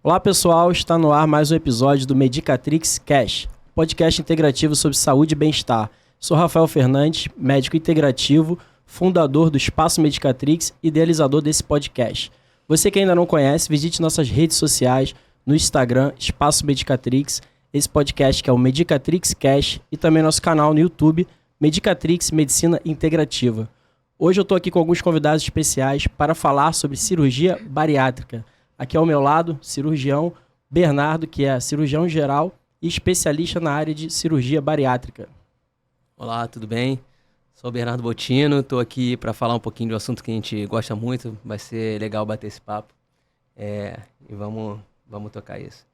Olá pessoal, está no ar mais um episódio do Medicatrix Cash, podcast integrativo sobre saúde e bem-estar. Sou Rafael Fernandes, médico integrativo, fundador do Espaço Medicatrix e idealizador desse podcast. Você que ainda não conhece, visite nossas redes sociais, no Instagram, Espaço Medicatrix, esse podcast que é o Medicatrix Cash e também nosso canal no YouTube, Medicatrix Medicina Integrativa. Hoje eu estou aqui com alguns convidados especiais para falar sobre cirurgia bariátrica. Aqui ao meu lado, cirurgião Bernardo, que é cirurgião geral e especialista na área de cirurgia bariátrica. Olá, tudo bem? Sou o Bernardo Bottino, estou aqui para falar um pouquinho de um assunto que a gente gosta muito, vai ser legal bater esse papo e vamos tocar isso.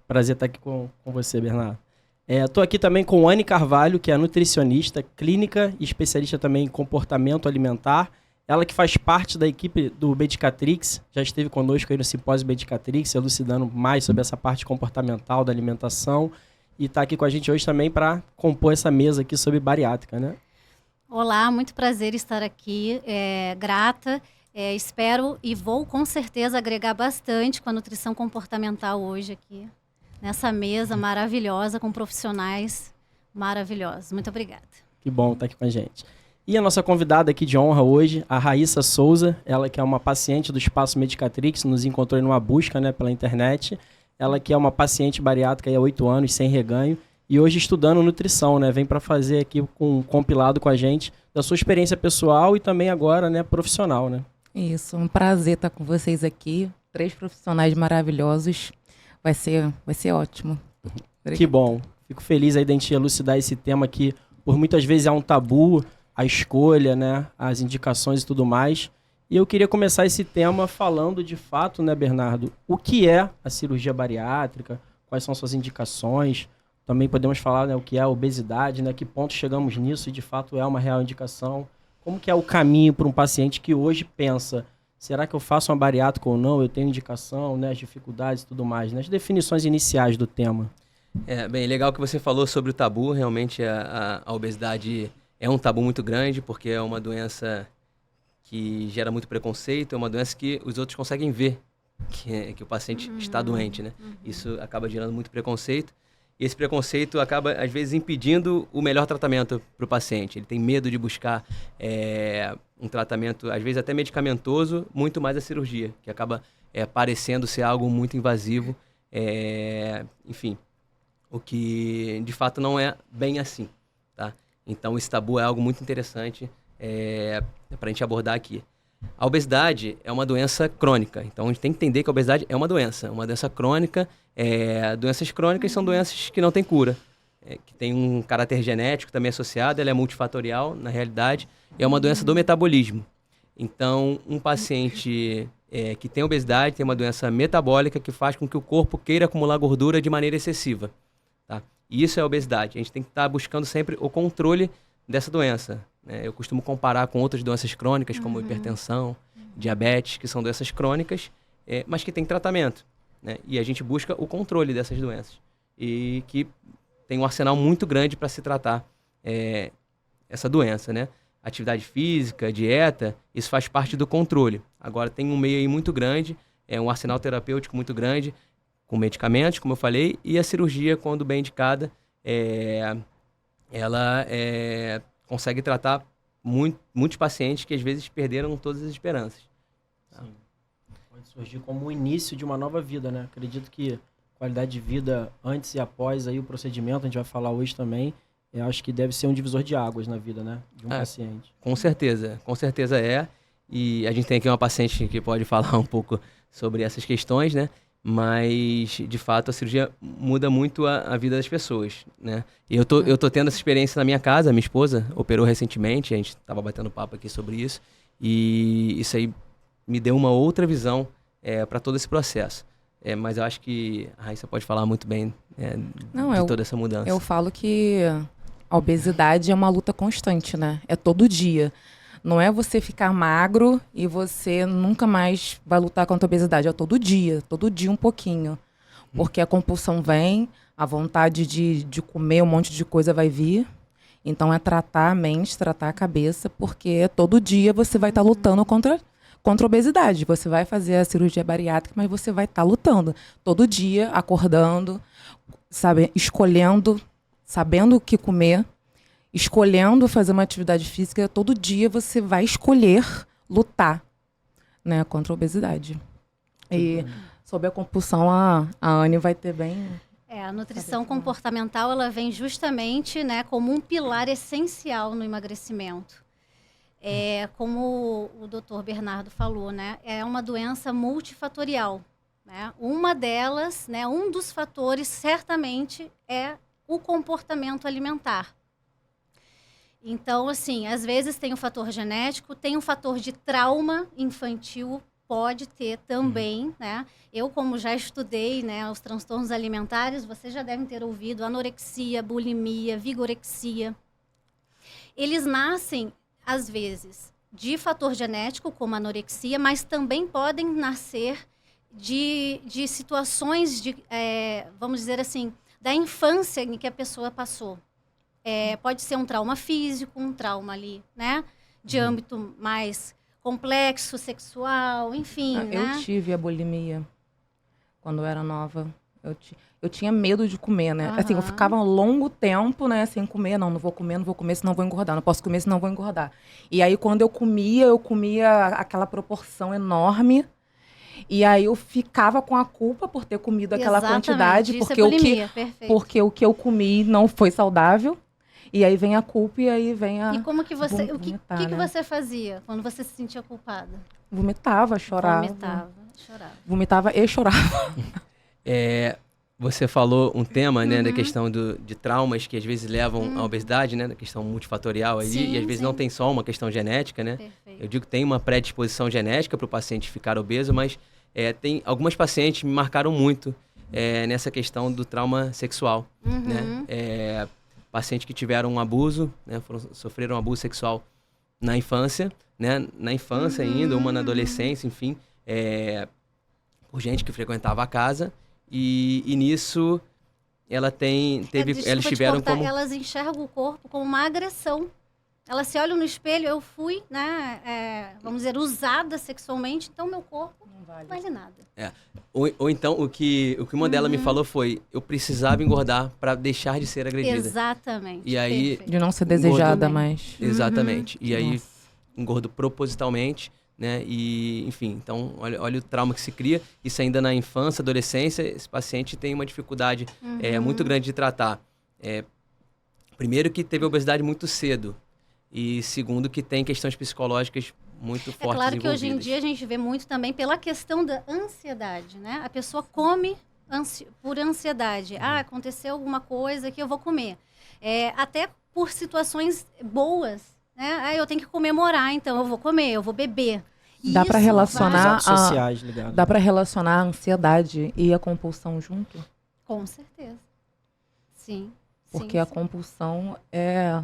Prazer estar aqui com você, Bernardo. Estou aqui também com Anne Carvalho, que é nutricionista clínica e especialista também em comportamento alimentar. Ela que faz parte da equipe do Medicatrix, já esteve conosco aí no simpósio Medicatrix, elucidando mais sobre essa parte comportamental da alimentação e está aqui com a gente hoje também para compor essa mesa aqui sobre bariátrica, né? Olá, muito prazer estar aqui, grata, espero e vou com certeza agregar bastante com a nutrição comportamental hoje aqui, nessa mesa maravilhosa com profissionais maravilhosos. Muito obrigada. Que bom estar aqui com a gente. E a nossa convidada aqui de honra hoje, a Raíssa Souza, ela que é uma paciente do Espaço Medicatrix, nos encontrou em uma busca, né, pela internet. Ela que é uma paciente bariátrica há 8 anos, sem reganho, e hoje estudando nutrição, né? Vem para fazer aqui um compilado com a gente da sua experiência pessoal e também agora, né, profissional, né? Isso, um prazer estar com vocês aqui. 3 profissionais maravilhosos. Vai ser ótimo. Obrigada. Que bom. Fico feliz aí de a gente elucidar esse tema que por muitas vezes é um tabu, a escolha, né, as indicações e tudo mais. E eu queria começar esse tema falando de fato, né, Bernardo, o que é a cirurgia bariátrica, quais são suas indicações. Também podemos falar, né, o que é a obesidade, né, que ponto chegamos nisso e de fato é uma real indicação. Como que é o caminho para um paciente que hoje pensa, será que eu faço uma bariátrica ou não? Eu tenho indicação, né, as dificuldades e tudo mais, né, as definições iniciais do tema. Bem, legal que você falou sobre o tabu, realmente a obesidade é um tabu muito grande, porque é uma doença que gera muito preconceito, é uma doença que os outros conseguem ver que o paciente está doente, né? Isso acaba gerando muito preconceito. E esse preconceito acaba, às vezes, impedindo o melhor tratamento para o paciente. Ele tem medo de buscar um tratamento, às vezes até medicamentoso, muito mais a cirurgia, que acaba parecendo ser algo muito invasivo. Enfim, o que de fato não é bem assim, tá? Então, esse tabu é algo muito interessante para a gente abordar aqui. A obesidade é uma doença crônica. Então, a gente tem que entender que a obesidade é uma doença crônica. Doenças crônicas são doenças que não têm cura, que tem um caráter genético também associado, ela é multifatorial, na realidade, e é uma doença do metabolismo. Então, um paciente que tem obesidade tem uma doença metabólica que faz com que o corpo queira acumular gordura de maneira excessiva. Tá? E isso é a obesidade. A gente tem que estar buscando sempre o controle dessa doença. Né? Eu costumo comparar com outras doenças crônicas, como hipertensão, diabetes, que são doenças crônicas, mas que têm tratamento. Né? E a gente busca o controle dessas doenças. E que tem um arsenal muito grande para se tratar essa doença. Né? Atividade física, dieta, isso faz parte do controle. Agora, tem um meio aí muito grande, um arsenal terapêutico muito grande, com medicamentos, como eu falei, e a cirurgia, quando bem indicada, ela consegue tratar muitos pacientes que às vezes perderam todas as esperanças. Tá? Sim. Pode surgir como o início de uma nova vida, né? Acredito que qualidade de vida antes e após aí o procedimento, a gente vai falar hoje também, eu acho que deve ser um divisor de águas na vida, né, de um paciente. Com certeza é. E a gente tem aqui uma paciente que pode falar um pouco sobre essas questões, né? Mas, de fato, a cirurgia muda muito a vida das pessoas, né? E eu tô tendo essa experiência na minha casa, minha esposa operou recentemente, a gente estava batendo papo aqui sobre isso, e isso aí me deu uma outra visão para todo esse processo. Mas eu acho que a Raíssa pode falar muito bem de toda essa mudança. Eu falo que a obesidade é uma luta constante, né? É todo dia. Não é você ficar magro e você nunca mais vai lutar contra a obesidade. É todo dia um pouquinho. Porque a compulsão vem, a vontade de comer um monte de coisa vai vir. Então é tratar a mente, tratar a cabeça, porque todo dia você vai estar lutando contra contra a obesidade. Você vai fazer a cirurgia bariátrica, mas você vai estar lutando. Todo dia, acordando, sabe, escolhendo, sabendo o que comer, escolhendo fazer uma atividade física. Todo dia você vai escolher lutar, né, contra a obesidade. E sobre a compulsão, a Anne vai ter bem... A nutrição comportamental, ela vem justamente, né, como um pilar essencial no emagrecimento. Como o Dr. Bernardo falou, né, é uma doença multifatorial, né? Uma delas, né, um dos fatores, certamente, é o comportamento alimentar. Então, assim, às vezes tem o fator genético, tem o fator de trauma infantil, pode ter também, né? Eu, como já estudei, né, os transtornos alimentares, vocês já devem ter ouvido anorexia, bulimia, vigorexia. Eles nascem, às vezes, de fator genético, como anorexia, mas também podem nascer de situações, vamos dizer assim, da infância em que a pessoa passou. Pode ser um trauma físico, um trauma ali, né, de âmbito mais complexo, sexual, enfim. Eu tive a bulimia quando eu era nova. Eu tinha medo de comer, né? Assim, eu ficava um longo tempo, né, sem comer. Não vou comer, senão vou engordar. Não posso comer, senão vou engordar. E aí, quando eu comia aquela proporção enorme. E aí, eu ficava com a culpa por ter comido aquela quantidade. Porque o que eu comi não foi saudável. E aí vem a culpa e aí vem a... E como que você... vomitar, o que né? você fazia quando você se sentia culpada? Vomitava, chorava. Vomitava e chorava. Você falou um tema, né, da questão de traumas que às vezes levam à obesidade, né, da questão multifatorial ali, Sim, e às vezes não tem só uma questão genética, né? Perfeito. Eu digo que tem uma predisposição genética para o paciente ficar obeso, mas tem algumas pacientes me marcaram muito nessa questão do trauma sexual, né? Pacientes que tiveram um abuso, né, sofreram um abuso sexual na infância, né, ainda, uma na adolescência, enfim, por gente que frequentava a casa, e nisso elas tiveram como... Elas enxergam o corpo como uma agressão. Elas se olham no espelho, eu fui, né, vamos dizer, usada sexualmente, então meu corpo não vale nada. Ou então, o que uma delas me falou foi, eu precisava engordar para deixar de ser agredida. Exatamente. E aí... Perfeito. De não ser desejada mais. Exatamente. E aí, engordo propositalmente, né? E, enfim, então, olha o trauma que se cria. Isso ainda na infância, adolescência, esse paciente tem uma dificuldade muito grande de tratar. Primeiro que teve obesidade muito cedo. E segundo que tem questões psicológicas muito fortes. É claro que hoje em envolvidas. dia a gente vê muito também pela questão da ansiedade, né? A pessoa come por ansiedade. Aconteceu alguma coisa que eu vou comer. Até por situações boas, né? Eu tenho que comemorar, então eu vou comer, eu vou beber. Dá para relacionar sociais ligados. Dá para relacionar a ansiedade e a compulsão junto? Com certeza. Sim. Porque a compulsão é...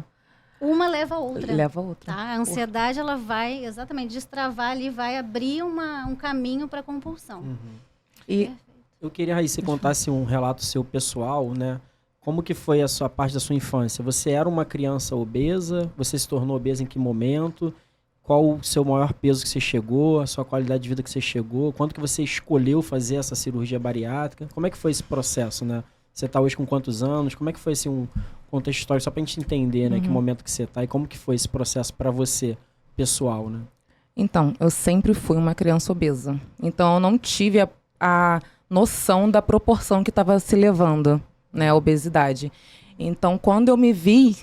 Uma leva a outra. Leva a outra. Tá? A ansiedade, ela vai exatamente destravar ali, vai abrir um caminho para a compulsão. E eu queria, Raíssa, que você contasse um relato seu pessoal, né? Como que foi a sua parte da sua infância? Você era uma criança obesa? Você se tornou obesa em que momento? Qual o seu maior peso que você chegou? A sua qualidade de vida que você chegou? Quando que você escolheu fazer essa cirurgia bariátrica? Como é que foi esse processo, né? Você está hoje com quantos anos? Como é que foi assim, um contexto histórico, só para a gente entender, né, que momento que você está e como que foi esse processo para você, pessoal, né? Então, eu sempre fui uma criança obesa. Então, eu não tive a noção da proporção que estava se levando, né, a obesidade. Então, quando eu me vi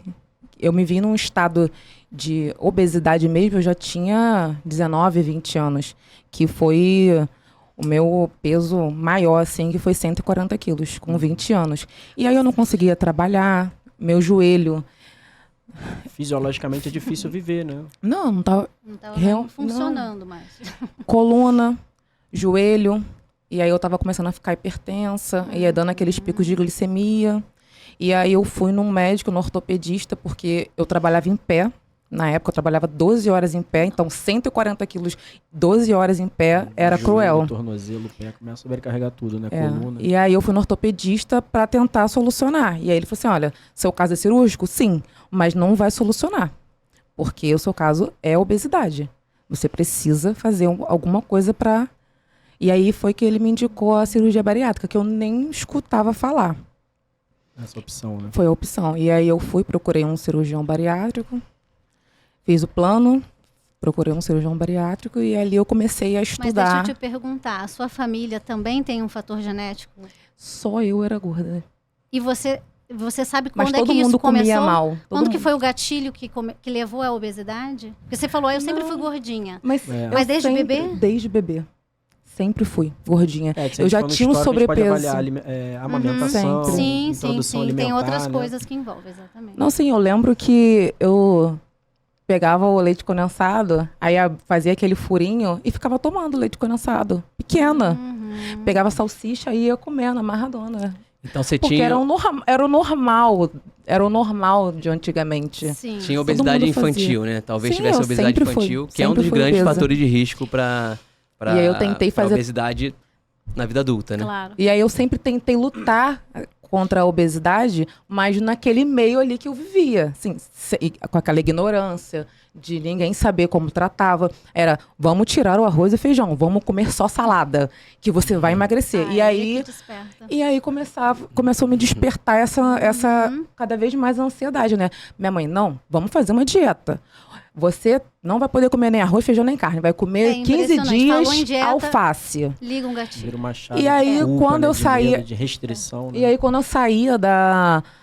num estado de obesidade mesmo, eu já tinha 19, 20 anos, que foi o meu peso maior, assim, que foi 140 quilos, com 20 anos. E aí eu não conseguia trabalhar, meu joelho... Fisiologicamente é difícil viver, né? Não estava funcionando mais. Coluna, joelho, e aí eu estava começando a ficar hipertensa, e aí dando aqueles picos de glicemia. E aí eu fui num médico, no ortopedista, porque eu trabalhava em pé. Na época eu trabalhava 12 horas em pé, então 140 quilos, 12 horas em pé, era cruel. Tornozelo, pé, começa a sobrecarregar tudo, né? Coluna. E aí eu fui no ortopedista para tentar solucionar. E aí ele falou assim, olha, seu caso é cirúrgico? Sim, mas não vai solucionar, porque o seu caso é obesidade. Você precisa fazer alguma coisa para... E aí foi que ele me indicou a cirurgia bariátrica, que eu nem escutava falar. Essa opção, né? Foi a opção. E aí eu procurei um cirurgião bariátrico, fiz o plano, procurei um cirurgião bariátrico e ali eu comecei a Mas estudar. deixa eu te perguntar, a sua família também tem um fator genético? Só eu era gorda. E você sabe Mas quando é todo que isso mundo comia começou? mal. Quando que foi o gatilho que levou à obesidade? Porque você falou, eu sempre fui gordinha. Mas, Mas desde sempre, bebê? Desde bebê. Sempre fui gordinha. Se Eu a gente já for no tinha um histórico, a gente pode sobrepeso. avaliar amamentação, Sim, introdução Tem alimentar, outras né? coisas que envolvem, exatamente. Não, sim, eu lembro que eu pegava o leite condensado, aí fazia aquele furinho e ficava tomando leite condensado. Pequena. Pegava salsicha e ia comendo, amarradona. Então você Porque tinha, era o normal de antigamente. Sim. tinha obesidade mundo fazia. infantil, né? Talvez Sim, tivesse eu obesidade sempre fui. infantil, que é um Sempre dos fui grandes obesa. fatores de risco para E aí eu tentei fazer- obesidade na vida adulta, né? Claro. E aí eu sempre tentei lutar contra a obesidade, mas naquele meio ali que eu vivia, assim, com aquela ignorância de ninguém saber como tratava. Era, vamos tirar o arroz e feijão, vamos comer só salada, que você vai emagrecer. Ah, E é aí que desperta. começou a me despertar essa cada vez mais ansiedade, né? Minha mãe, não, vamos fazer uma dieta. Você não vai poder comer nem arroz, feijão, nem carne. Vai comer 15 impressionante. Falou em dias dieta, alface. Liga um gatilho. Vira uma chave E aí, de culpa, quando né, eu de saía- medo, de restrição, né? E aí, quando eu saía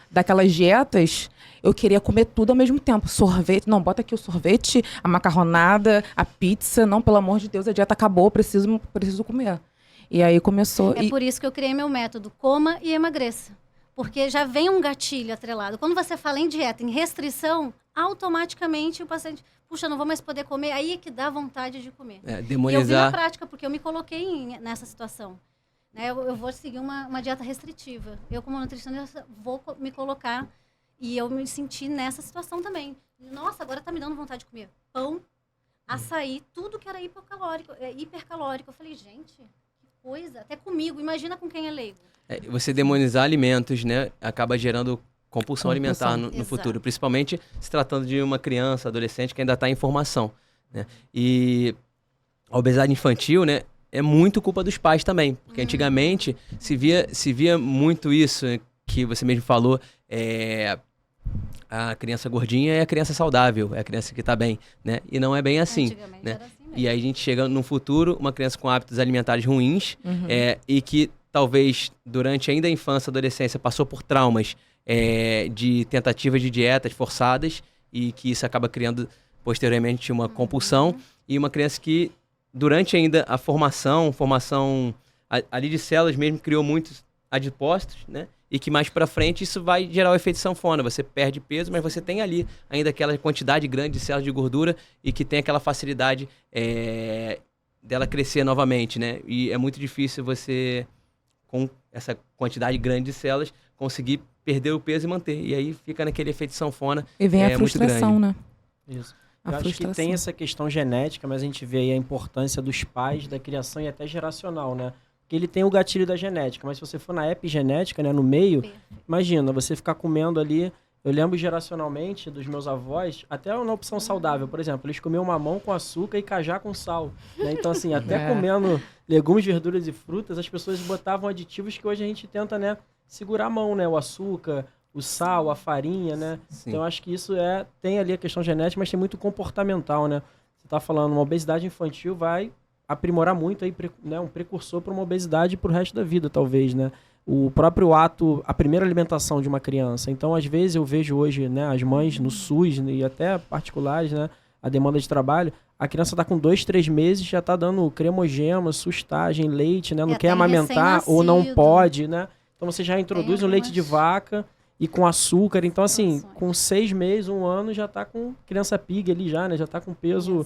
daquelas dietas, eu queria comer tudo ao mesmo tempo. Sorvete, não, bota aqui o sorvete, a macarronada, a pizza. Não, pelo amor de Deus, a dieta acabou, preciso comer. E aí começou... É por isso que eu criei meu método, coma e emagreça. Porque já vem um gatilho atrelado. Quando você fala em dieta, em restrição, automaticamente o paciente, puxa, não vou mais poder comer, aí é que dá vontade de comer. E eu vi na Demonizar. prática, porque eu me coloquei nessa situação. Né? Eu vou seguir uma dieta restritiva. Eu, como nutricionista, vou me colocar e eu me senti nessa situação também. Nossa, agora tá me dando vontade de comer pão, açaí, tudo que era hipercalórico. Eu falei, gente, que coisa. Até comigo, imagina com quem é leigo. Você demonizar alimentos, né? Acaba gerando compulsão alimentar no Exato. futuro. Principalmente se tratando de uma criança, adolescente que ainda está em formação, né? E a obesidade infantil, né? É muito culpa dos pais também. Porque antigamente se via muito isso que você mesmo falou. A criança gordinha é a criança saudável, é a criança que está bem, né? E não é bem assim, Antigamente né? era assim mesmo. E aí a gente chega no futuro, uma criança com hábitos alimentares ruins, e que talvez durante ainda a infância, adolescência, passou por traumas de tentativas de dietas forçadas e que isso acaba criando posteriormente uma compulsão, e uma criança que durante ainda a formação ali de células mesmo, criou muitos adipócitos, né? E que mais pra frente isso vai gerar o efeito sanfona. Você perde peso, mas você tem ali ainda aquela quantidade grande de células de gordura e que tem aquela facilidade dela crescer novamente, né? E é muito difícil você, com essa quantidade grande de células, conseguir perder o peso e manter. E aí fica naquele efeito sanfona. E vem a muito frustração, grande. né? Isso. A Eu acho que frustração. tem essa questão genética, mas a gente vê aí a importância dos pais, da criação e até geracional, né? Porque ele tem o gatilho da genética, mas se você for na epigenética, né, no meio, imagina, você ficar comendo ali. Eu lembro geracionalmente dos meus avós, até na opção saudável, por exemplo, eles comiam mamão com açúcar e cajá com sal, né? Então, assim, até comendo legumes, verduras e frutas, as pessoas botavam aditivos que hoje a gente tenta, né, segurar a mão, né? O açúcar, o sal, a farinha, né? Sim. Então, eu acho que isso tem ali a questão genética, mas tem muito comportamental, né? Você tá falando, uma obesidade infantil vai aprimorar muito aí, né, um precursor para uma obesidade para o resto da vida, talvez, né? O próprio ato, a primeira alimentação de uma criança. Então, às vezes, eu vejo hoje, né, as mães no SUS e até particulares, né, a demanda de trabalho, a criança está com 2, 3 meses, já está dando cremogema, sustagem, leite, né? Não quer tem amamentar ou não recém-nascido. pode, né? Então, você já introduz um leite de algumas vaca e com açúcar. Então, assim, situações. com 6 meses, 1 ano, já está com criança pig ali já, né? Já está com peso...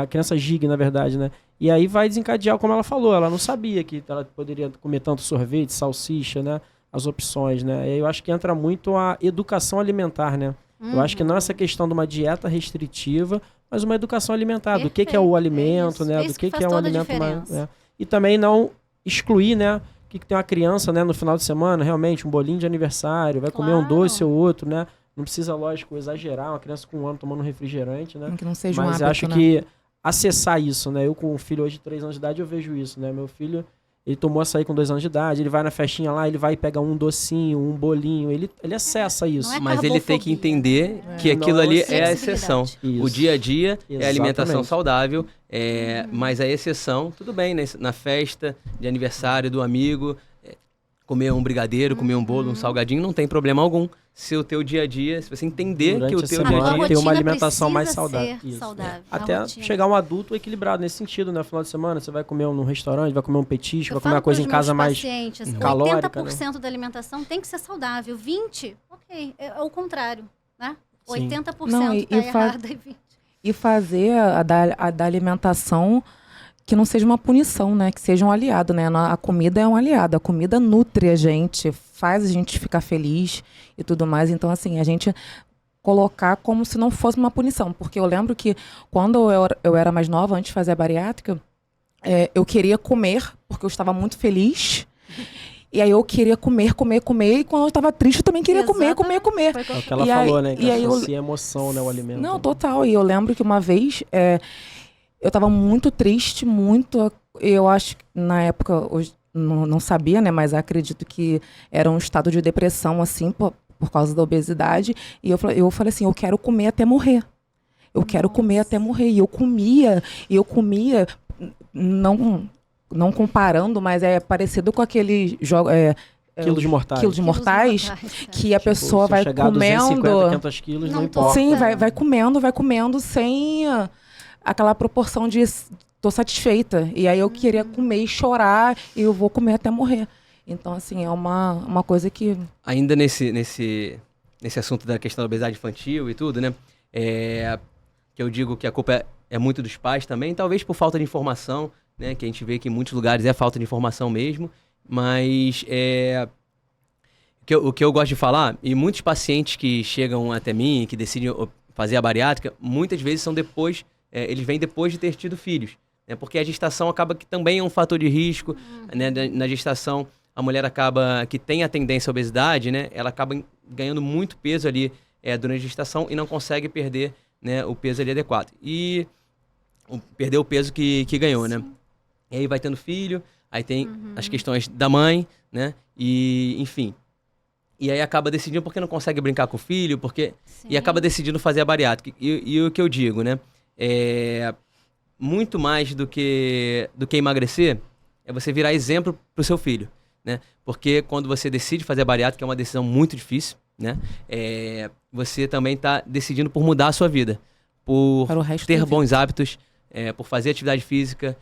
A criança gig, na verdade, né? E aí vai desencadear, como ela falou, ela não sabia que ela poderia comer tanto sorvete, salsicha, né? As opções, né? E aí eu acho que entra muito a educação alimentar, né? Eu acho que não essa questão de uma dieta restritiva, mas uma educação alimentar, do que é o Perfeito, alimento, isso. né? Isso Do que que faz é um toda a alimento mais... diferença. E também não excluir, né? O que tem uma criança, né? No final de semana, realmente, um bolinho de aniversário, vai comer um Claro. doce ou outro, né? Não precisa, lógico, exagerar, uma criança com 1 ano tomando refrigerante, né? Que não seja um Mas hábito, acho né? que acessar isso, né? Eu com um filho hoje de 3 anos de idade, eu vejo isso, né? Meu filho, ele tomou açaí com 2 anos de idade, ele vai na festinha lá, ele vai e pega um docinho, um bolinho, ele acessa isso. Não é Mas ele tem que carbofobia, entender né? que aquilo ali é a Flexibilidade. exceção. Isso. O dia a dia é alimentação Exatamente. saudável, mas a exceção, tudo bem, né? Na festa de aniversário do amigo, comer um brigadeiro, comer um bolo, um salgadinho, não tem problema algum. Se o teu dia a dia, se você entender Durante que o a teu semana, dia a tua dia... ter uma rotina alimentação mais precisa saudável. ser Isso. saudável, a Até rotina. chegar um adulto equilibrado nesse sentido, né? Final de semana, você vai comer num restaurante, vai comer um petisco, Eu vai comer uma falo coisa em pros casa meus mais pacientes, calórica, 80% da alimentação tem que ser saudável. 20%, ok, é o contrário, né? Sim. 80% Não, tá errado e 20%. E fazer a da alimentação que não seja uma punição, né? Que seja um aliado, né? A comida é um aliado. A comida nutre a gente, faz a gente ficar feliz e tudo mais. Então, assim, a gente colocar como se não fosse uma punição. Porque eu lembro que quando eu era mais nova, antes de fazer a bariátrica, eu queria comer, porque eu estava muito feliz. E aí eu queria comer. E quando eu estava triste, eu também queria comer. Foi o É o que ela E aí- falou, né? Que e aí eu- associa emoção, né? O alimento. Não, total. E eu lembro que uma vez eu estava muito triste, muito. Eu acho que na época, hoje, não sabia, né? Mas acredito que era um estado de depressão, assim, por causa da obesidade. E eu falei assim: eu quero comer até morrer. Eu quero comer até morrer. E eu comia, não comparando, mas é parecido com aquele jogo. Quilos mortais. Quilos de mortais, que a pessoa se vai chegar a 250, comendo. 500 quilos, não Não importa. Sim, vai comendo sem aquela proporção de tô satisfeita. E aí eu queria comer e chorar, e eu vou comer até morrer. Então, assim, é uma coisa que... Ainda nesse assunto da questão da obesidade infantil e tudo, né? Que eu digo que a culpa é muito dos pais também, talvez por falta de informação, né? Que a gente vê que em muitos lugares é falta de informação mesmo. Mas o que eu gosto de falar, e muitos pacientes que chegam até mim, que decidem fazer a bariátrica, muitas vezes são depois, eles vêm depois de ter tido filhos. Né? Porque a gestação acaba que também é um fator de risco. Né? Na gestação, a mulher acaba, que tem a tendência à obesidade, né? Ela acaba ganhando muito peso ali durante a gestação e não consegue perder, né, o peso ali adequado. E perder o peso que ganhou, né? E aí vai tendo filho, aí tem as questões da mãe, né? E, enfim. E aí acaba decidindo porque não consegue brincar com o filho, e acaba decidindo fazer a bariátrica. E o que eu digo, né? Muito mais do que emagrecer, é você virar exemplo pro seu filho, né? Porque quando você decide fazer a bariátrica, é uma decisão muito difícil, né? Você também está decidindo por mudar a sua vida, por Para o resto ter da vida. bons hábitos, por fazer atividade física,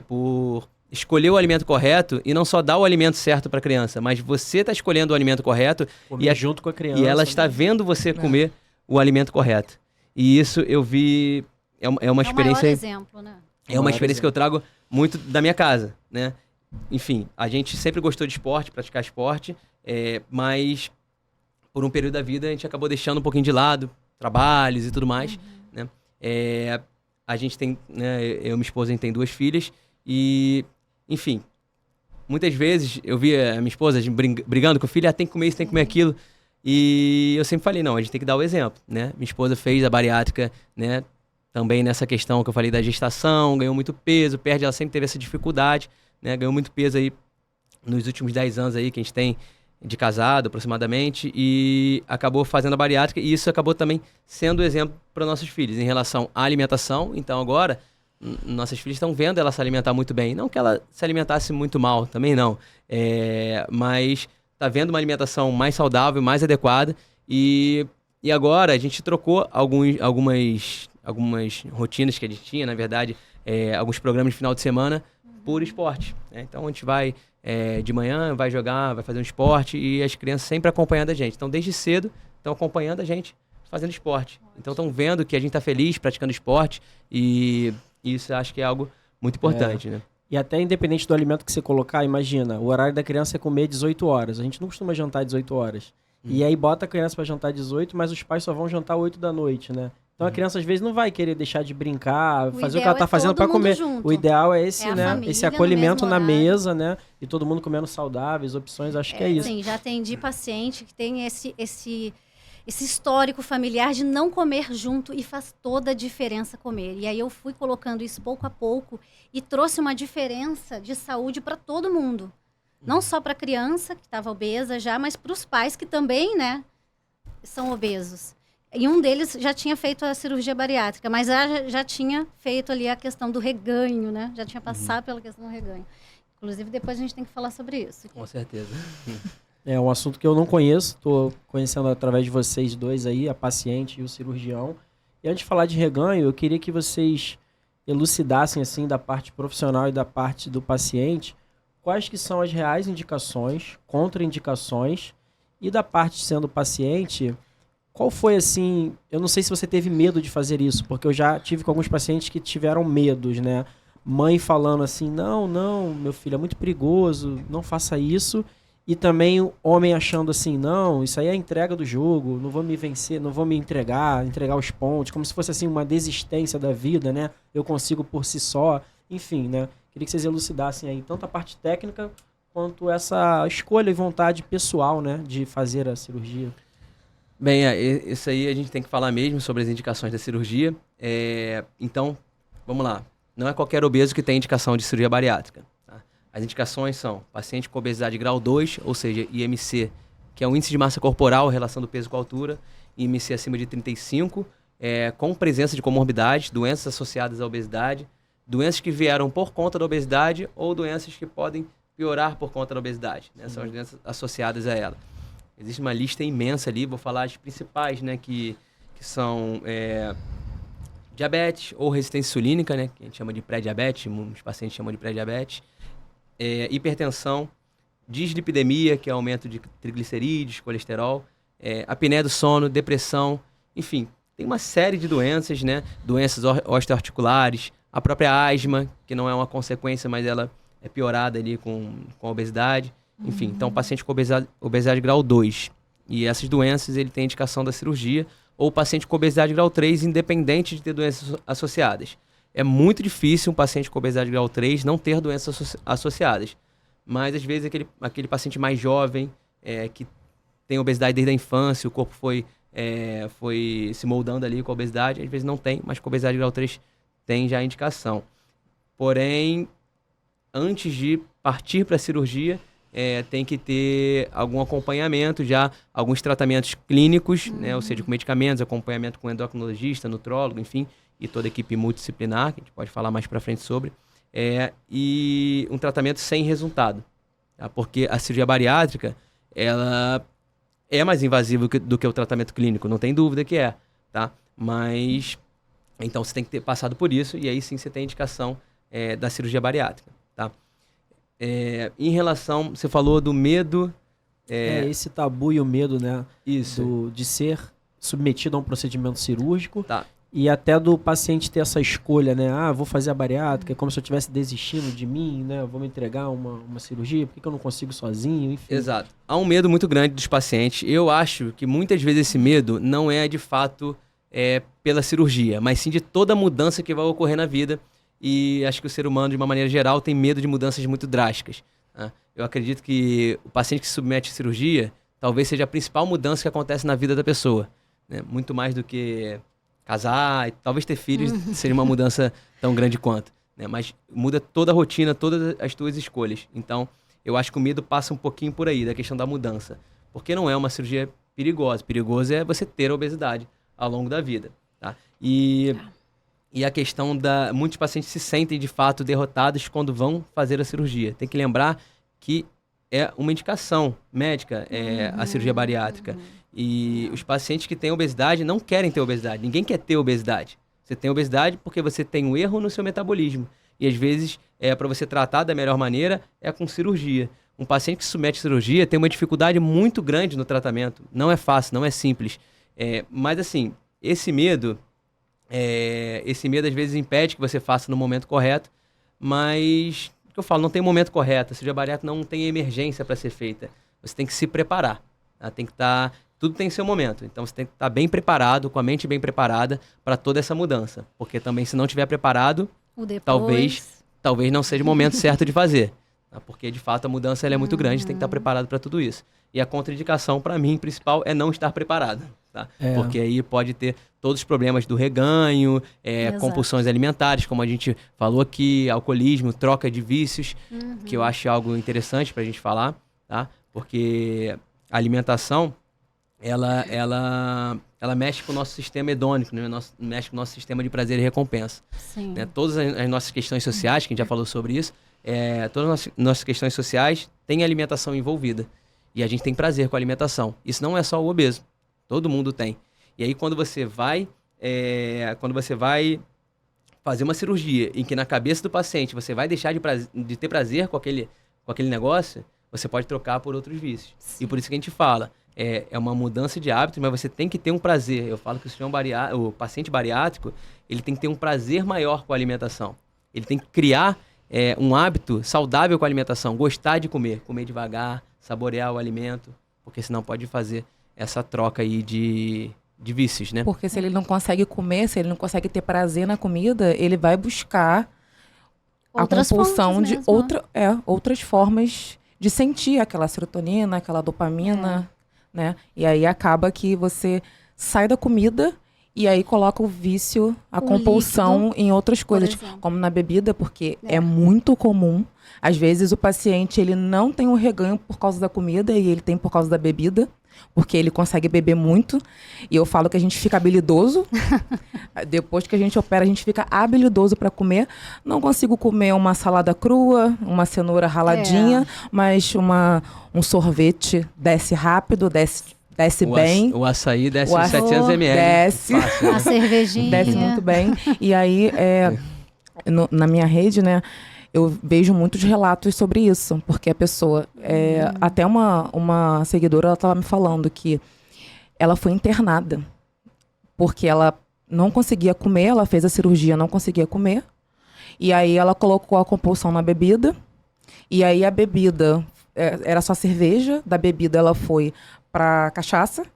por escolher o alimento correto e não só dar o alimento certo para a criança, mas você está escolhendo o alimento correto Comer junto com a criança. e ela está né? vendo você comer o alimento correto. E isso eu vi, é uma É o maior experiência, exemplo, né? é uma experiência que eu trago muito da minha casa, né? Enfim, a gente sempre gostou de esporte, praticar esporte, mas por um período da vida a gente acabou deixando um pouquinho de lado, trabalhos e tudo mais, né? A gente tem, né, eu e minha esposa, a gente tem 2 filhas e, enfim, muitas vezes eu via a minha esposa brigando com o filho, tem que comer isso, tem que comer aquilo, e eu sempre falei, não, a gente tem que dar o exemplo, né? Minha esposa fez a bariátrica, né? Também nessa questão que eu falei da gestação, ganhou muito peso, ela sempre teve essa dificuldade, né? Ganhou muito peso aí nos últimos 10 anos aí que a gente tem de casado, aproximadamente, e acabou fazendo a bariátrica, e isso acabou também sendo exemplo para nossos filhos em relação à alimentação. Então agora, nossas filhas estão vendo ela se alimentar muito bem. Não que ela se alimentasse muito mal, também não. Mas está vendo uma alimentação mais saudável, mais adequada, e agora a gente trocou algumas rotinas que a gente tinha, na verdade, alguns programas de final de semana por esporte, né? Então a gente vai de manhã, vai jogar, vai fazer um esporte, e as crianças sempre acompanhando a gente. Então desde cedo estão acompanhando a gente fazendo esporte. Então estão vendo que a gente está feliz praticando esporte, e isso eu acho que é algo muito importante, né? E até independente do alimento que você colocar, imagina, o horário da criança é comer 18 horas. A gente não costuma jantar 18 horas. E aí bota a criança para jantar 18, mas os pais só vão jantar 8 da noite, né? Então a criança às vezes não vai querer deixar de brincar, fazer o que ela tá fazendo para comer. Junto. O ideal é esse, É a né? família Esse no acolhimento mesmo na horário. mesa, né? E todo mundo comendo saudáveis, opções, acho que é isso. Sim, já atendi paciente que tem esse histórico familiar de não comer junto e faz toda a diferença comer. E aí eu fui colocando isso pouco a pouco e trouxe uma diferença de saúde para todo mundo. Não só para a criança que estava obesa já, mas para os pais que também, né, são obesos. E um deles já tinha feito a cirurgia bariátrica, mas já tinha feito ali a questão do reganho, né? Já tinha passado pela questão do reganho. Inclusive, depois a gente tem que falar sobre isso. Com certeza. É um assunto que eu não conheço, estou conhecendo através de vocês dois aí, a paciente e o cirurgião. E antes de falar de reganho, eu queria que vocês elucidassem, assim, da parte profissional e da parte do paciente, quais que são as reais indicações, contraindicações, e da parte sendo paciente, qual foi, assim, eu não sei se você teve medo de fazer isso, porque eu já tive com alguns pacientes que tiveram medos, né? Mãe falando assim, não, meu filho, é muito perigoso, não faça isso. E também o homem achando assim, não, isso aí é a entrega do jogo, não vou me vencer, não vou me entregar os pontos, como se fosse assim uma desistência da vida, né? Eu consigo por si só, enfim, né? Queria que vocês elucidassem aí tanto a parte técnica quanto essa escolha e vontade pessoal, né, de fazer a cirurgia. Bem, isso aí a gente tem que falar mesmo sobre as indicações da cirurgia. Então, vamos lá. Não é qualquer obeso que tem indicação de cirurgia bariátrica. Tá? As indicações são paciente com obesidade grau 2, ou seja, IMC, que é o índice de massa corporal, relação do peso com a altura, IMC acima de 35, com presença de comorbidades, doenças associadas à obesidade, doenças que vieram por conta da obesidade ou doenças que podem piorar por conta da obesidade. Né? São as doenças associadas a ela. Existe uma lista imensa ali, vou falar as principais, né, que são diabetes ou resistência insulínica, né, que a gente chama de pré-diabetes, muitos pacientes chamam de pré-diabetes, hipertensão, dislipidemia, que é aumento de triglicerídeos, colesterol, apneia do sono, depressão, enfim, tem uma série de doenças, né, doenças osteoarticulares, a própria asma, que não é uma consequência, mas ela é piorada ali com a obesidade. Enfim, então o paciente com obesidade grau 2 e essas doenças ele tem indicação da cirurgia, ou o paciente com obesidade grau 3, independente de ter doenças associadas. É muito difícil um paciente com obesidade grau 3 não ter doenças associadas, mas às vezes aquele paciente mais jovem, que tem obesidade desde a infância, o corpo foi se moldando ali com a obesidade, às vezes não tem, mas com obesidade grau 3 tem já a indicação. Porém, antes de partir para a cirurgia, tem que ter algum acompanhamento já, alguns tratamentos clínicos, né, ou seja, com medicamentos, acompanhamento com endocrinologista, nutrólogo, enfim, e toda a equipe multidisciplinar, que a gente pode falar mais para frente sobre, e um tratamento sem resultado, tá? Porque a cirurgia bariátrica, ela é mais invasiva do que o tratamento clínico, não tem dúvida que é, tá? Mas, então você tem que ter passado por isso, e aí sim você tem a indicação da cirurgia bariátrica, tá? Em relação, você falou do medo... esse tabu e o medo, né? Isso. De ser submetido a um procedimento cirúrgico. Tá. E até do paciente ter essa escolha, né? Vou fazer a bariátrica, é como se eu estivesse desistindo de mim, né? Eu vou me entregar uma cirurgia, por que eu não consigo sozinho? Enfim. Exato. Há um medo muito grande dos pacientes. Eu acho que muitas vezes esse medo não é de fato pela cirurgia, mas sim de toda a mudança que vai ocorrer na vida. E acho que o ser humano, de uma maneira geral, tem medo de mudanças muito drásticas. Né? Eu acredito que o paciente que se submete à cirurgia talvez seja a principal mudança que acontece na vida da pessoa. Né? Muito mais do que casar, e talvez ter filhos seria uma mudança tão grande quanto. Né? Mas muda toda a rotina, todas as tuas escolhas. Então, eu acho que o medo passa um pouquinho por aí, da questão da mudança. Porque não é uma cirurgia perigosa. Perigoso é você ter a obesidade ao longo da vida. Tá? E a questão muitos pacientes se sentem, de fato, derrotados quando vão fazer a cirurgia. Tem que lembrar que é uma indicação médica, a cirurgia bariátrica. E os pacientes que têm obesidade não querem ter obesidade. Ninguém quer ter obesidade. Você tem obesidade porque você tem um erro no seu metabolismo. E, às vezes, para você tratar da melhor maneira, é com cirurgia. Um paciente que se submete à cirurgia tem uma dificuldade muito grande no tratamento. Não é fácil, não é simples. Mas, assim, esse medo às vezes impede que você faça no momento correto, mas, o que eu falo, não tem momento correto. A cirurgia bariátrica não tem emergência para ser feita. Você tem que se preparar. Tá? Tudo tem seu momento. Então você tem que estar bem preparado, com a mente bem preparada para toda essa mudança. Porque também, se não estiver preparado, talvez não seja o momento certo de fazer. Tá? Porque, de fato, a mudança ela é muito grande, tem que estar preparado para tudo isso. E a contraindicação, para mim, principal, é não estar preparado. tá? Porque aí pode ter todos os problemas do reganho, compulsões alimentares, como a gente falou aqui, alcoolismo, troca de vícios, que eu acho algo interessante pra gente falar, tá? Porque a alimentação, ela mexe com o nosso sistema hedônico, né? Mexe com o nosso sistema de prazer e recompensa. Sim. Né? Todas as nossas questões sociais, que a gente já falou sobre isso, todas as nossas questões sociais têm alimentação envolvida. E a gente tem prazer com a alimentação. Isso não é só o obeso. Todo mundo tem. E aí, quando você vai fazer uma cirurgia em que na cabeça do paciente você vai deixar de ter prazer com aquele negócio, você pode trocar por outros vícios. Sim. E por isso que a gente fala, é uma mudança de hábitos, mas você tem que ter um prazer. Eu falo que o paciente bariátrico, ele tem que ter um prazer maior com a alimentação. Ele tem que criar um hábito saudável com a alimentação, gostar de comer devagar, saborear o alimento, porque senão pode fazer essa troca aí de vícios, né? Porque se ele não consegue comer, se ele não consegue ter prazer na comida, ele vai buscar outras a compulsão de outras formas de sentir aquela serotonina, aquela dopamina, né? E aí acaba que você sai da comida e aí coloca o vício, a compulsão líquido, em outras coisas, como na bebida, porque é muito comum. Às vezes o paciente ele não tem o reganho por causa da comida e ele tem por causa da bebida, porque ele consegue beber muito. E eu falo que a gente fica habilidoso. Depois que a gente opera, a gente fica habilidoso para comer. Não consigo comer uma salada crua, uma cenoura raladinha, mas um sorvete desce rápido, desce bem. O açaí desce 700 ml. Desce. A cervejinha. Desce muito bem. E aí, na minha rede, né, eu vejo muitos relatos sobre isso. Porque a pessoa... até uma seguidora, ela estava me falando que ela foi internada. Porque ela não conseguia comer, ela fez a cirurgia, não conseguia comer. E aí ela colocou a compulsão na bebida. E aí a bebida... era só cerveja. Da bebida ela foi para cachaça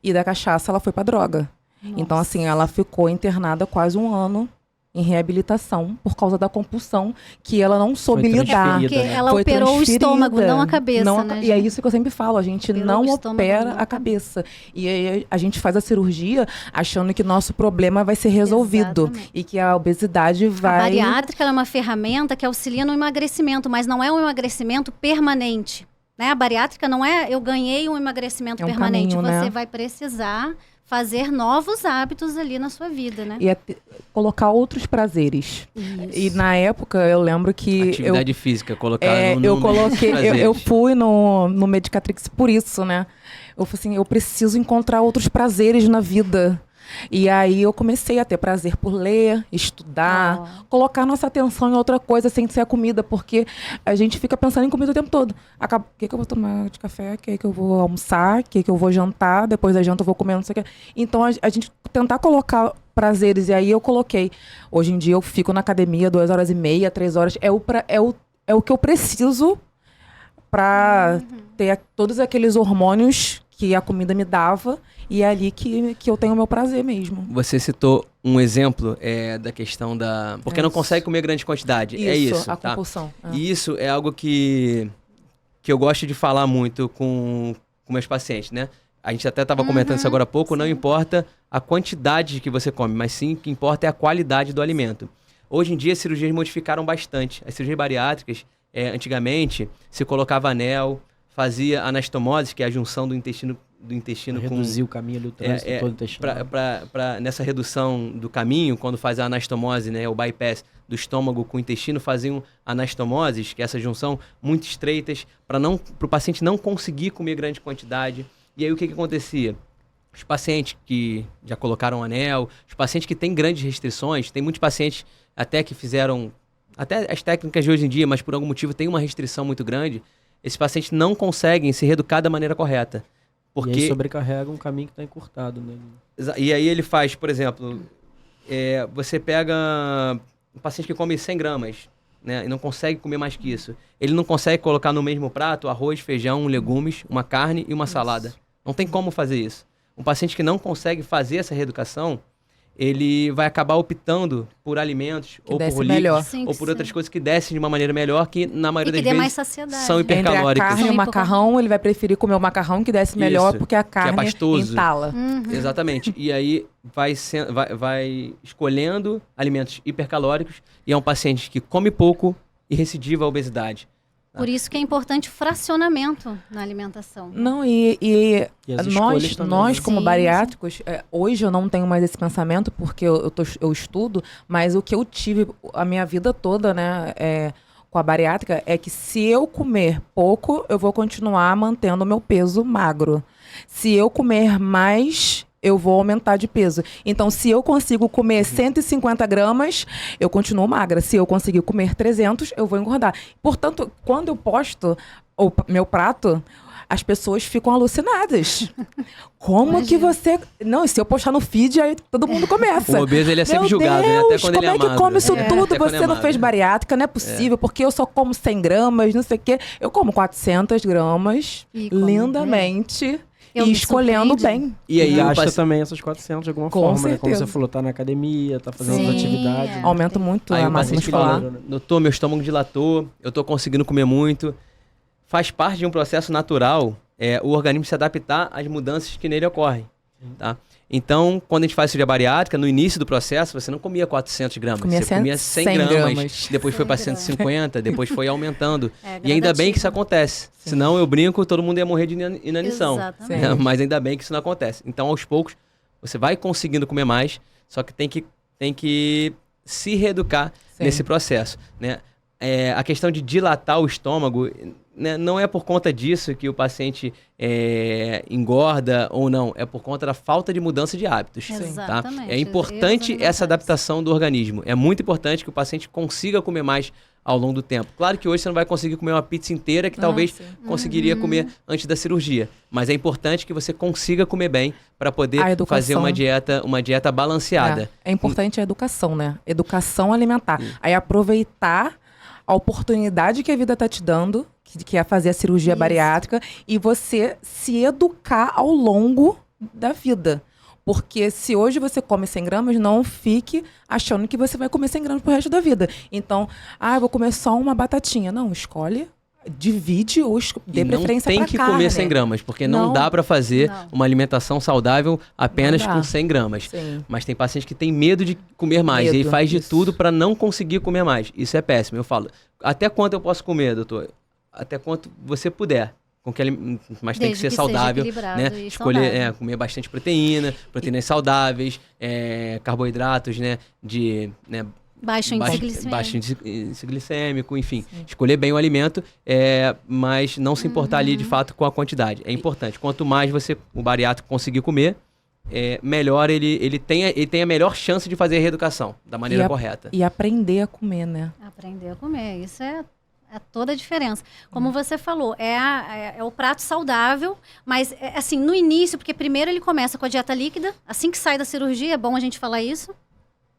e da cachaça ela foi para droga. Nossa. Então, assim, ela ficou internada quase 1 ano em reabilitação por causa da compulsão que ela não soube lidar. Porque ela operou o estômago, não a cabeça, né? E é isso que eu sempre falo, a gente não opera a cabeça. E aí a gente faz a cirurgia achando que nosso problema vai ser resolvido. Exatamente. E que a obesidade vai... A bariátrica é uma ferramenta que auxilia no emagrecimento, mas não é um emagrecimento permanente. Né? A bariátrica não é eu ganhei um emagrecimento permanente. Caminho, você vai precisar fazer novos hábitos ali na sua vida, né? E colocar outros prazeres. Isso. E na época eu lembro que... Atividade física, colocar eu fui no Medicatrix por isso, né? Eu falei assim, eu preciso encontrar outros prazeres na vida. E aí eu comecei a ter prazer por ler, estudar, colocar nossa atenção em outra coisa sem ser a comida, porque a gente fica pensando em comida o tempo todo. O que eu vou tomar de café, o que eu vou almoçar, o que eu vou jantar, depois da janta eu vou comer, não sei o que. Então a gente tentar colocar prazeres, e aí eu coloquei. Hoje em dia eu fico na academia 2h30, 3 horas, é o que eu preciso para ter todos aqueles hormônios que a comida me dava, e é ali que eu tenho o meu prazer mesmo. Você citou um exemplo da questão da... Porque não consegue comer grande quantidade. É isso, a compulsão. E isso é algo que eu gosto de falar muito com meus pacientes, né? A gente até estava comentando isso agora há pouco, não importa a quantidade que você come, mas sim o que importa é a qualidade do alimento. Hoje em dia as cirurgias modificaram bastante. As cirurgias bariátricas, antigamente, se colocava anel, fazia anastomose, que é a junção do intestino com... Reduzir o caminho do trânsito todo o intestino. Nessa redução do caminho, quando faz a anastomose, né, o bypass do estômago com o intestino, faziam anastomoses, que é essa junção, muito estreitas, para o paciente não conseguir comer grande quantidade. E aí o que acontecia? Os pacientes que já colocaram anel, os pacientes que têm grandes restrições, tem muitos pacientes até que fizeram, até as técnicas de hoje em dia, mas por algum motivo tem uma restrição muito grande, esses pacientes não conseguem se reeducar da maneira correta. Porque... E aí sobrecarrega um caminho que está encurtado, né? E aí ele faz, por exemplo, você pega um paciente que come 100 gramas, né, e não consegue comer mais que isso. Ele não consegue colocar no mesmo prato arroz, feijão, legumes, uma carne e uma salada. Não tem como fazer isso. Um paciente que não consegue fazer essa reeducação, ele vai acabar optando por alimentos, Que ou desce por melhor. líquidos, Sim, ou que por sim. outras coisas que descem de uma maneira melhor, que na E maioria que das dê mais vezes saciedade. são Entre a hipercalóricas. carne e o Sim, macarrão, ele vai preferir comer o macarrão que desce melhor, Isso, porque a que é carne pastoso. entala. Exatamente. E aí vai escolhendo alimentos hipercalóricos e é um paciente que come pouco e recidiva a obesidade. Por isso que é importante o fracionamento na alimentação. Não, E as escolhas também, nós né? como Sim, bariátricos, hoje eu não tenho mais esse pensamento porque eu estudo, mas o que eu tive a minha vida toda, né, com a bariátrica é que se eu comer pouco, eu vou continuar mantendo o meu peso magro. Se eu comer mais, eu vou aumentar de peso. Então, se eu consigo comer 150 gramas, eu continuo magra. Se eu conseguir comer 300, eu vou engordar. Portanto, quando eu posto o meu prato, as pessoas ficam alucinadas. Como que você... Não, e se eu postar no feed, aí todo mundo começa. O obeso, ele é sempre Meu julgado, né? Deus, Até quando ele é como é que magro. come isso É, tudo? até quando Você é não magro. fez bariátrica, não é possível, porque eu só como 100 gramas, não sei o quê. Eu como 400 gramas, E come lindamente, Eu e me escolhendo surpreende. bem. E aí, E o gasta paci- também essas 400 de alguma Com forma, né? Como certeza. você falou, tá na academia, tá fazendo Sim, as atividades. é. Aumenta muito Aí a o massa paciente muscular. fala, doutor, meu estômago dilatou, eu tô conseguindo comer muito. Faz parte de um processo natural o organismo se adaptar às mudanças que nele ocorrem, tá? Então, quando a gente faz cirurgia bariátrica, no início do processo, você não comia 400 gramas, Comia você comia 100 100 gramas, gramas. depois foi 100 para gramas. 150, depois foi aumentando. É E ainda bem que isso gradativo. acontece, senão eu brinco, todo mundo ia morrer de inanição. Exatamente. Sim. Mas ainda bem que isso não acontece. Então, aos poucos, você vai conseguindo comer mais, só que tem que se reeducar Sim. nesse processo, né? A questão de dilatar o estômago, né, não é por conta disso que o paciente engorda ou não, é por conta da falta de mudança de hábitos. Tá? Exatamente. É importante Erros essa alimentares. adaptação do organismo. É muito importante que o paciente consiga comer mais ao longo do tempo. Claro que hoje você não vai conseguir comer uma pizza inteira que talvez sim. conseguiria comer antes da cirurgia. Mas é importante que você consiga comer bem para poder A educação. fazer uma dieta balanceada. É importante a educação, né? Educação alimentar. Aí aproveitar a oportunidade que a vida tá te dando, que é fazer a cirurgia Isso. bariátrica, e você se educar ao longo da vida. Porque se hoje você come 100 gramas, não fique achando que você vai comer 100 gramas pro resto da vida. Então, eu vou comer só uma batatinha. Não, escolhe, divide ou dê E não preferência tem pra que carne. comer 100 gramas, porque não Não. dá para fazer Não. uma alimentação saudável apenas Não dá. com 100 gramas. Sim. Mas tem pacientes que têm medo de comer mais. E aí Medo, faz de isso. tudo para não conseguir comer mais. Isso é péssimo. Eu falo, até quanto eu posso comer, doutor? Até quanto você puder. Mas tem que Desde ser que seja saudável, equilibrado né? e Escolher, saudável. comer bastante proteínas saudáveis, carboidratos, né? Baixo índice glicêmico. Baixo índice glicêmico, enfim. Escolher bem o alimento, mas não se importar ali de fato com a quantidade. É importante. Quanto mais o bariátrico conseguir comer, melhor ele tem a melhor chance de fazer a reeducação da maneira correta. E aprender a comer, né? Aprender a comer, isso é toda a diferença. Como você falou, é o prato saudável, mas assim, no início, porque primeiro ele começa com a dieta líquida, assim que sai da cirurgia, é bom a gente falar isso,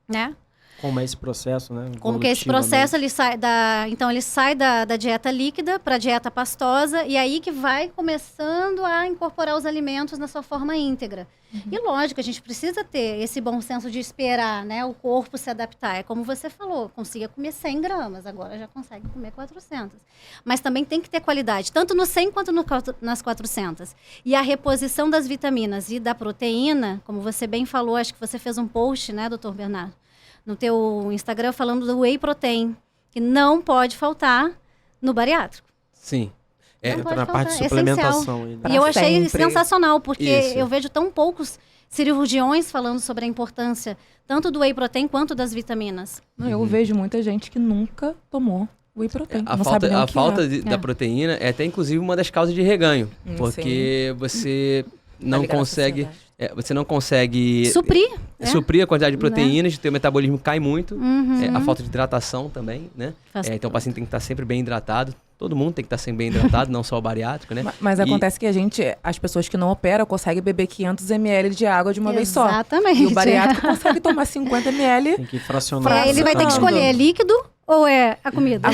né? Como é esse processo, né? Como que é esse processo, ele sai da dieta líquida para a dieta pastosa, e aí que vai começando a incorporar os alimentos na sua forma íntegra. E lógico, a gente precisa ter esse bom senso de esperar, né, o corpo se adaptar. É como você falou, consiga comer 100 gramas, agora já consegue comer 400. Mas também tem que ter qualidade, tanto no 100 quanto nas 400. E a reposição das vitaminas e da proteína, como você bem falou, acho que você fez um post, né, doutor Bernardo, no teu Instagram falando do whey protein, que não pode faltar no bariátrico. Sim. Não Entra pode na parte de faltar, é suplementação. Aí, né? Pra E eu achei sempre. sensacional, porque Isso. eu vejo tão poucos cirurgiões falando sobre a importância tanto do whey protein quanto das vitaminas. Eu vejo muita gente que nunca tomou whey protein. A não sabe nem o que falta é. da proteína é até inclusive uma das causas de reganho, porque você não ligado à consegue, sociedade. você não consegue Suprir. suprir a quantidade de proteínas, o teu metabolismo cai muito, Uhum. a falta de hidratação também, né? Faz Então o paciente tem que estar sempre bem hidratado, todo mundo tem que estar sempre bem hidratado, não só o bariátrico, né? Mas E- acontece que as pessoas que não operam conseguem beber 500 ml de água de uma vez só. Exatamente. E o bariátrico consegue tomar 50 ml. Tem que fracionar. Ele vai ter que escolher, é líquido ou é a comida?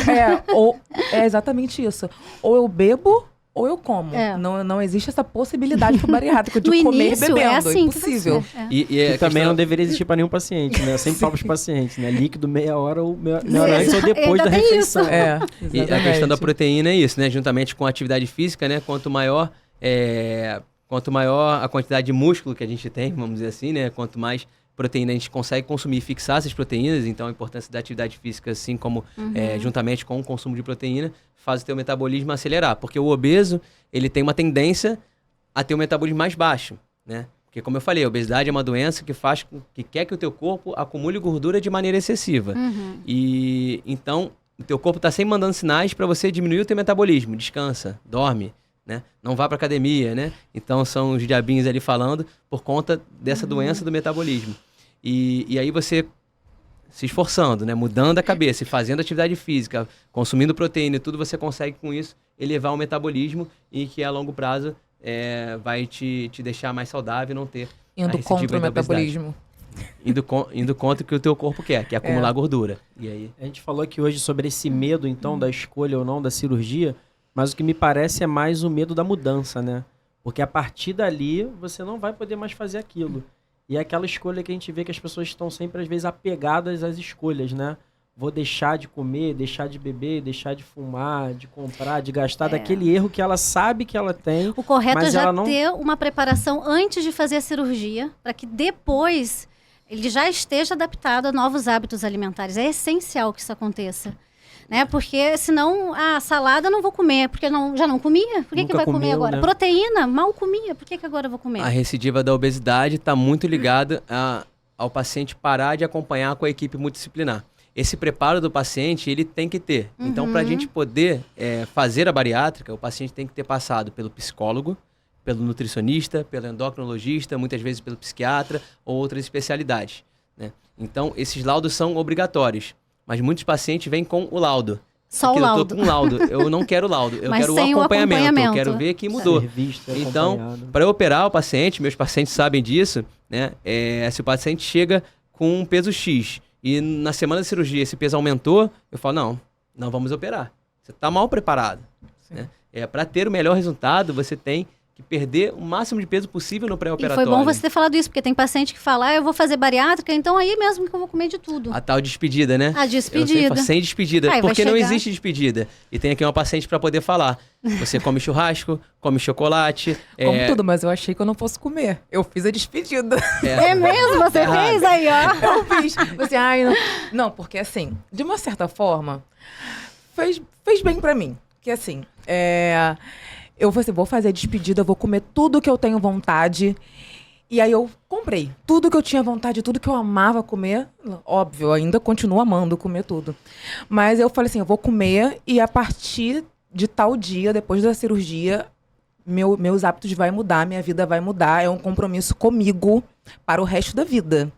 É exatamente isso. Ou eu bebo ou eu como. É. Não existe essa possibilidade pro bariátrico de No comer início, bebendo. é assim que Impossível. vai ser, é. E Que também não deveria existir para nenhum paciente, né? Eu sempre falo para os pacientes, né? Líquido meia hora ou meia hora antes ou depois Ainda da tem refeição. É, E a questão da proteína é isso, né? Juntamente com a atividade física, né? Quanto maior a quantidade de músculo que a gente tem, vamos dizer assim, né? Quanto mais proteína a gente consegue consumir e fixar essas proteínas, então a importância da atividade física, assim como juntamente com o consumo de proteína, faz o teu metabolismo acelerar. Porque o obeso, ele tem uma tendência a ter um metabolismo mais baixo, né? Porque, como eu falei, a obesidade é uma doença que quer que o teu corpo acumule gordura de maneira excessiva. E então, o teu corpo está sempre mandando sinais para você diminuir o teu metabolismo. Descansa, dorme, né? Não vá para academia, né? Então, são os diabinhos ali falando por conta dessa doença do metabolismo. E aí você se esforçando, né? Mudando a cabeça e fazendo atividade física, consumindo proteína e tudo, você consegue com isso elevar o metabolismo e que a longo prazo vai te deixar mais saudável e não ter a Indo recidiva contra o da obesidade. metabolismo. Indo contra o que o teu corpo quer, que é acumular gordura. E aí... A gente falou aqui hoje sobre esse medo, então, da escolha ou não da cirurgia, mas o que me parece é mais o medo da mudança, né? Porque a partir dali, você não vai poder mais fazer aquilo. E é aquela escolha que a gente vê que as pessoas estão sempre, às vezes, apegadas às escolhas, né? Vou deixar de comer, deixar de beber, deixar de fumar, de comprar, de gastar daquele erro que ela sabe que ela tem. O correto mas é já ela não... ter uma preparação antes de fazer a cirurgia, para que depois ele já esteja adaptado a novos hábitos alimentares. É essencial que isso aconteça. Né? Porque senão, salada eu não vou comer, porque já não comia. Por que Nunca vai comer comeu, agora? né? Proteína, mal comia. Por que agora eu vou comer? A recidiva da obesidade está muito ligada ao paciente parar de acompanhar com a equipe multidisciplinar. Esse preparo do paciente, ele tem que ter. Então, para a gente poder fazer a bariátrica, o paciente tem que ter passado pelo psicólogo, pelo nutricionista, pelo endocrinologista, muitas vezes pelo psiquiatra ou outras especialidades, né? Então, esses laudos são obrigatórios. Mas muitos pacientes vêm com o laudo. Só o laudo. Eu tô com um laudo. Eu não quero o laudo. Eu Mas quero o sem o acompanhamento. Eu acompanhamento. quero ver que mudou. Ser visto, Então, acompanhado. para eu operar o paciente, meus pacientes sabem disso, né? Se o paciente chega com um peso X e na semana da cirurgia esse peso aumentou, eu falo, não vamos operar. Você está mal preparado. Né? Para ter o melhor resultado, você tem que perder o máximo de peso possível no E pré-operatório. foi bom você ter falado isso, porque tem paciente que fala, eu vou fazer bariátrica, então aí mesmo que eu vou comer de tudo. A tal despedida, né? A despedida. Sem despedida. Aí vai Porque não chegar. existe despedida. E tem aqui uma paciente para poder falar. Você come churrasco, come chocolate. Como tudo, mas eu achei que eu não fosse comer. Eu fiz a despedida. É mesmo? Você fez aí, ó. Eu fiz. Você, não, porque assim, de uma certa forma, fez bem pra mim. Que assim, eu falei assim, vou fazer a despedida, vou comer tudo que eu tenho vontade. E aí eu comprei tudo que eu tinha vontade, tudo que eu amava comer. Óbvio, eu ainda continuo amando comer tudo. Mas eu falei assim, eu vou comer e a partir de tal dia, depois da cirurgia, meus hábitos vai mudar, minha vida vai mudar. É um compromisso comigo para o resto da vida.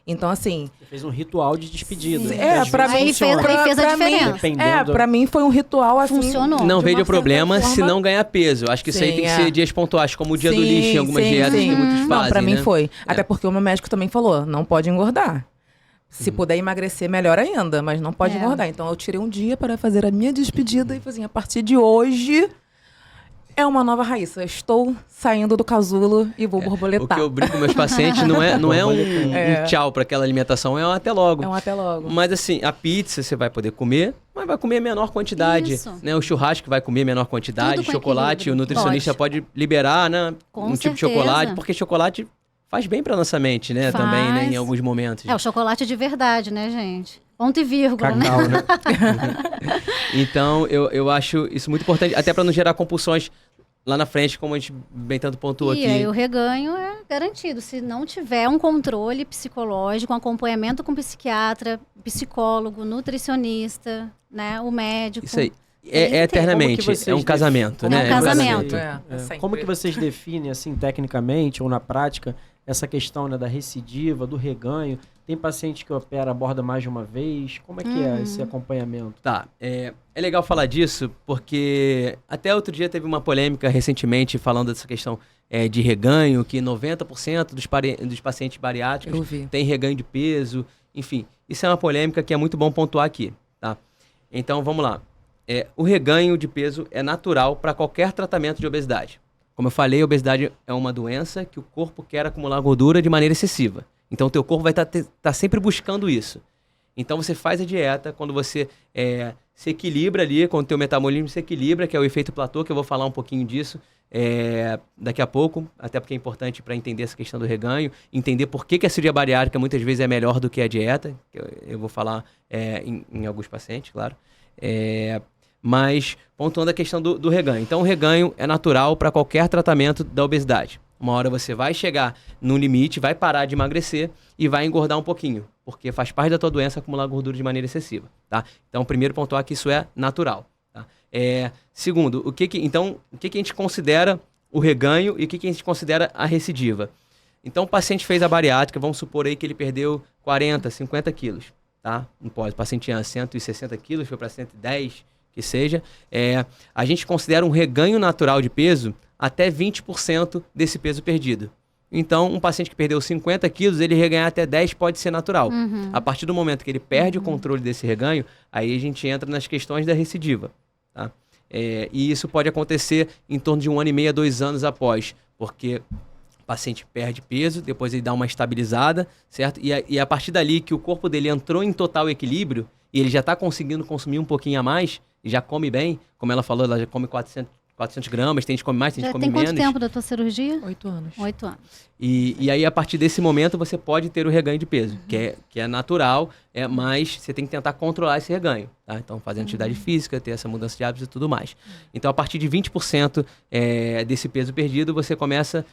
Então, assim... Você fez um ritual de despedida. pra mim fez a diferença. Pra mim foi um ritual assim... Funcionou. Não de vejo uma problema certa se forma. não ganhar peso. Acho que isso aí Sim, tem que ser dias pontuais, como o dia do Sim, lixo em algumas sim, dietas sim. que muitos fazem, Não, pra mim né? foi. Até porque o meu médico também falou, não pode engordar. Se puder emagrecer, melhor ainda, mas não pode engordar. Então eu tirei um dia para fazer a minha despedida e falei assim, a partir de hoje... É uma nova Raíssa. Eu estou saindo do casulo e vou borboletar. O que eu brinco com meus pacientes não é um tchau para aquela alimentação, é um até logo. É um até logo. Mas assim, a pizza você vai poder comer, mas vai comer menor quantidade. Isso. Né? O churrasco vai comer menor quantidade, Tudo com chocolate, equilíbrio. o nutricionista pode liberar, né, Com um tipo de certeza. chocolate, porque chocolate faz bem para nossa mente, né, Faz. também, né, em alguns momentos. O chocolate de verdade, né, gente? Ponto e vírgula, Cacau, né? Então, eu acho isso muito importante, até para não gerar compulsões lá na frente, como a gente bem tanto pontuou E aqui. aí o reganho é garantido. Se não tiver um controle psicológico, um acompanhamento com psiquiatra, psicólogo, nutricionista, né, o médico. Isso aí. Tem que ter. Eternamente, Como que vocês é um casamento, né? É um casamento. Sempre. Como que vocês definem, assim, tecnicamente ou na prática, essa questão, né, da recidiva, do reganho? Tem paciente que opera, aborda mais de uma vez? Como é que é esse acompanhamento? Tá, é legal falar disso, porque até outro dia teve uma polêmica recentemente falando dessa questão de reganho, que 90% dos pacientes bariátricos Eu vi. têm reganho de peso, enfim. Isso é uma polêmica que é muito bom pontuar aqui, tá? Então, vamos lá. o reganho de peso é natural para qualquer tratamento de obesidade. Como eu falei, a obesidade é uma doença que o corpo quer acumular gordura de maneira excessiva. Então, o teu corpo vai estar sempre buscando isso. Então, você faz a dieta, quando você se equilibra ali, quando o teu metabolismo se equilibra, que é o efeito platô, que eu vou falar um pouquinho disso daqui a pouco, até porque é importante para entender essa questão do reganho, entender por que a cirurgia bariátrica muitas vezes é melhor do que a dieta, que eu vou falar em alguns pacientes, claro. Mas pontuando a questão do reganho. Então, o reganho é natural para qualquer tratamento da obesidade. Uma hora você vai chegar no limite, vai parar de emagrecer e vai engordar um pouquinho, porque faz parte da tua doença acumular gordura de maneira excessiva, tá? Então, primeiro pontuar que isso é natural, tá? Segundo, o que a gente considera o reganho e o que a gente considera a recidiva? Então, o paciente fez a bariátrica, vamos supor aí que ele perdeu 40, 50 quilos, tá? Não pode, o paciente tinha 160 quilos, foi para 110, que seja. A gente considera um reganho natural de peso até 20% desse peso perdido. Então, um paciente que perdeu 50 quilos, ele reganhar até 10 pode ser natural. A partir do momento que ele perde o controle desse reganho, aí a gente entra nas questões da recidiva. Tá? E isso pode acontecer em torno de 1 ano e meio a 2 anos após, porque o paciente perde peso, depois ele dá uma estabilizada, certo? E a partir dali que o corpo dele entrou em total equilíbrio e ele já está conseguindo consumir um pouquinho a mais, e já come bem, como ela falou, ela já come 400 gramas, tem gente que come mais, tem gente que come menos. Tem quanto tempo da tua cirurgia? 8 anos. 8 anos. E aí, a partir desse momento, você pode ter o reganho de peso, que é natural, mas você tem que tentar controlar esse reganho. Tá? Então, fazer atividade física, ter essa mudança de hábitos e tudo mais. Então, a partir de 20% desse peso perdido, você começa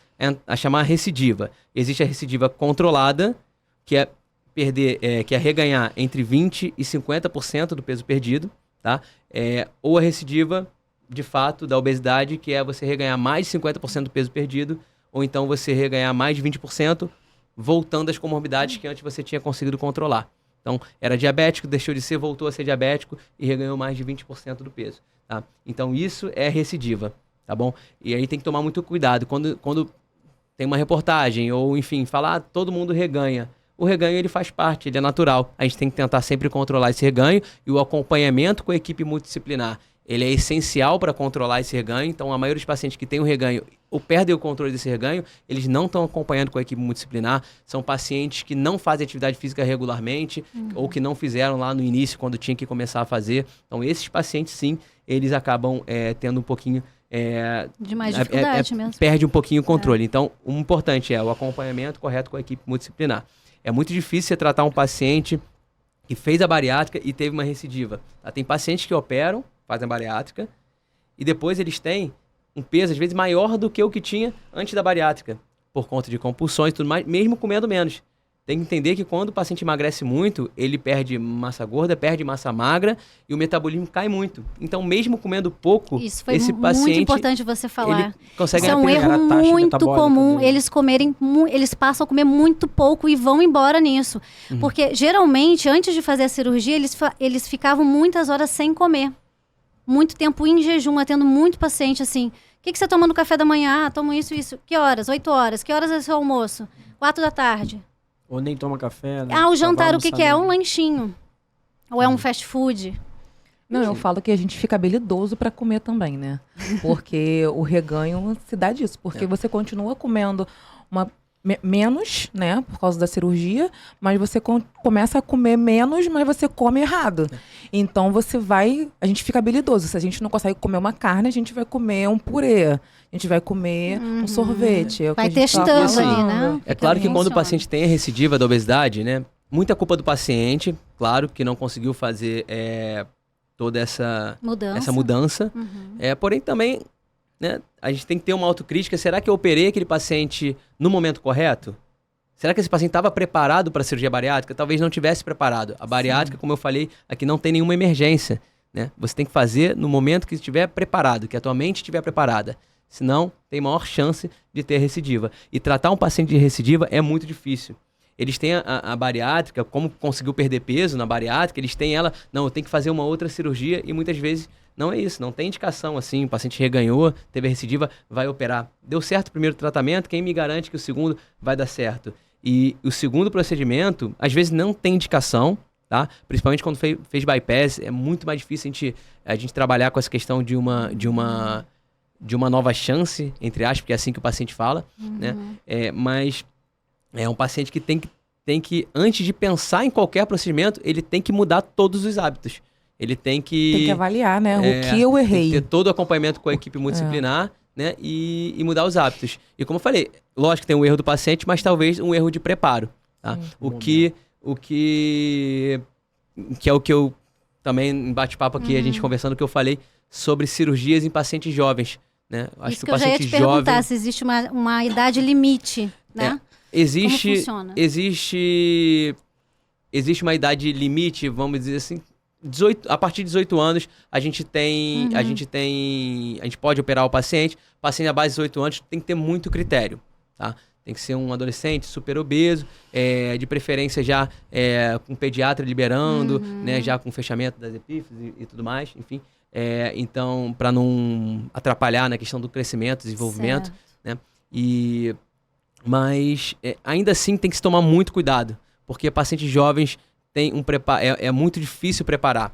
a chamar recidiva. Existe a recidiva controlada, que é que é reganhar entre 20% e 50% do peso perdido, tá? Ou a recidiva, de fato, da obesidade, que é você reganhar mais de 50% do peso perdido, ou então você reganhar mais de 20%, voltando às comorbidades que antes você tinha conseguido controlar. Então, era diabético, deixou de ser, voltou a ser diabético e reganhou mais de 20% do peso. Tá? Então, isso é recidiva, tá bom? E aí tem que tomar muito cuidado. Quando tem uma reportagem, ou enfim, falar, todo mundo reganha. O reganho, ele faz parte, ele é natural. A gente tem que tentar sempre controlar esse reganho, e o acompanhamento com a equipe multidisciplinar, ele é essencial para controlar esse reganho. Então, a maioria dos pacientes que tem o reganho ou perdem o controle desse reganho, eles não estão acompanhando com a equipe multidisciplinar. São pacientes que não fazem atividade física regularmente, ou que não fizeram lá no início, quando tinha que começar a fazer. Então, esses pacientes, sim, eles acabam tendo um pouquinho... de mais dificuldade mesmo. Perde um pouquinho o controle. Então, o importante é o acompanhamento correto com a equipe multidisciplinar. É muito difícil você tratar um paciente que fez a bariátrica e teve uma recidiva. Tá? Tem pacientes que operam, fazem a bariátrica, e depois eles têm um peso, às vezes, maior do que o que tinha antes da bariátrica, por conta de compulsões e tudo mais, mesmo comendo menos. Tem que entender que quando o paciente emagrece muito, ele perde massa gorda, perde massa magra e o metabolismo cai muito. Então, mesmo comendo pouco, isso foi esse paciente... muito importante você falar. Ele consegue Isso é um erro muito comum. Eles passam a comer muito pouco e vão embora nisso. Porque, geralmente, antes de fazer a cirurgia, eles ficavam muitas horas sem comer. Muito tempo em jejum, atendo muito paciente assim. O que você toma no café da manhã? Ah, tomo isso. Que horas? 8 horas. Que horas é o seu almoço? 4 da tarde. Ou nem toma café, né? O jantar, o que é? É um lanchinho. Ou é um fast food. Não, eu falo que a gente fica habilidoso para comer também, né? Porque o reganho se dá disso. Porque você continua comendo menos, né? Por causa da cirurgia. Mas você começa a comer menos, mas você come errado. Então a gente fica habilidoso. Se a gente não consegue comer uma carne, a gente vai comer um purê. A gente vai comer um sorvete. Vai testando ali, né? É claro que quando o paciente tem a recidiva da obesidade, né? Muita culpa do paciente, claro, que não conseguiu fazer toda essa mudança. Porém, também, né, a gente tem que ter uma autocrítica. Será que eu operei aquele paciente no momento correto? Será que esse paciente estava preparado para a cirurgia bariátrica? Talvez não tivesse preparado. A bariátrica, como eu falei, aqui não tem nenhuma emergência, né? Você tem que fazer no momento que estiver preparado, que a tua mente estiver preparada. Senão, tem maior chance de ter recidiva. E tratar um paciente de recidiva é muito difícil. Eles têm a bariátrica, como conseguiu perder peso na bariátrica, eles têm ela, não, eu tenho que fazer uma outra cirurgia, e muitas vezes não é isso, não tem indicação assim, o paciente reganhou, teve a recidiva, vai operar. Deu certo o primeiro tratamento, quem me garante que o segundo vai dar certo? E o segundo procedimento, às vezes não tem indicação, tá? Principalmente quando fez bypass, é muito mais difícil a gente trabalhar com essa questão de uma nova chance, entre aspas, porque é assim que o paciente fala, né? Mas é um paciente que tem que, antes de pensar em qualquer procedimento, ele tem que mudar todos os hábitos. Ele tem que avaliar, né? O que eu errei. Tem que ter todo o acompanhamento com a equipe multidisciplinar, né? E mudar os hábitos. E como eu falei, lógico que tem um erro do paciente, mas talvez um erro de preparo, tá? O que é o que eu também, em bate-papo aqui, a gente conversando, que eu falei sobre cirurgias em pacientes jovens, né? Acho Isso que o eu já ia paciente te perguntar, jovem... se existe uma idade limite, né? Existe, Como funciona? existe uma idade limite, vamos dizer assim, a partir de 18 anos, a gente pode operar o paciente à base de 18 anos tem que ter muito critério, tá? Tem que ser um adolescente super obeso, de preferência já com pediatra liberando, né, já com fechamento das epífises e tudo mais, enfim. Então, para não atrapalhar na questão do crescimento, desenvolvimento, né? Mas ainda assim tem que se tomar muito cuidado, porque pacientes jovens têm um preparo, é muito difícil preparar.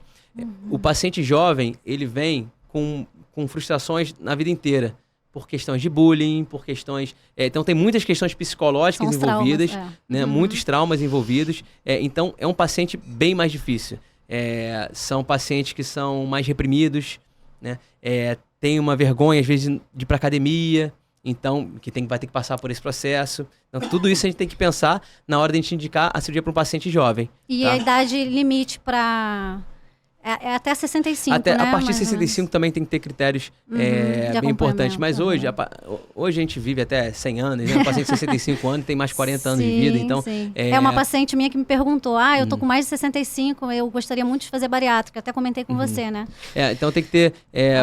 O paciente jovem, ele vem com frustrações na vida inteira, por questões de bullying, por questões... então tem muitas questões psicológicas envolvidas, né? Muitos traumas envolvidos. Então é um paciente bem mais difícil. São pacientes que são mais reprimidos, né? Tem uma vergonha, às vezes, de ir para academia, então, vai ter que passar por esse processo. Então, tudo isso a gente tem que pensar na hora de a gente indicar a cirurgia para um paciente jovem. E tá? a idade limite para... É até 65, né? A partir de 65 também tem que ter critérios bem importantes. Mas hoje a gente vive até 100 anos, né? Um paciente de 65 anos tem mais 40 anos de vida. Então, É uma paciente minha que me perguntou, eu tô com mais de 65, eu gostaria muito de fazer bariátrica. Até comentei com você, né? Então tem que ter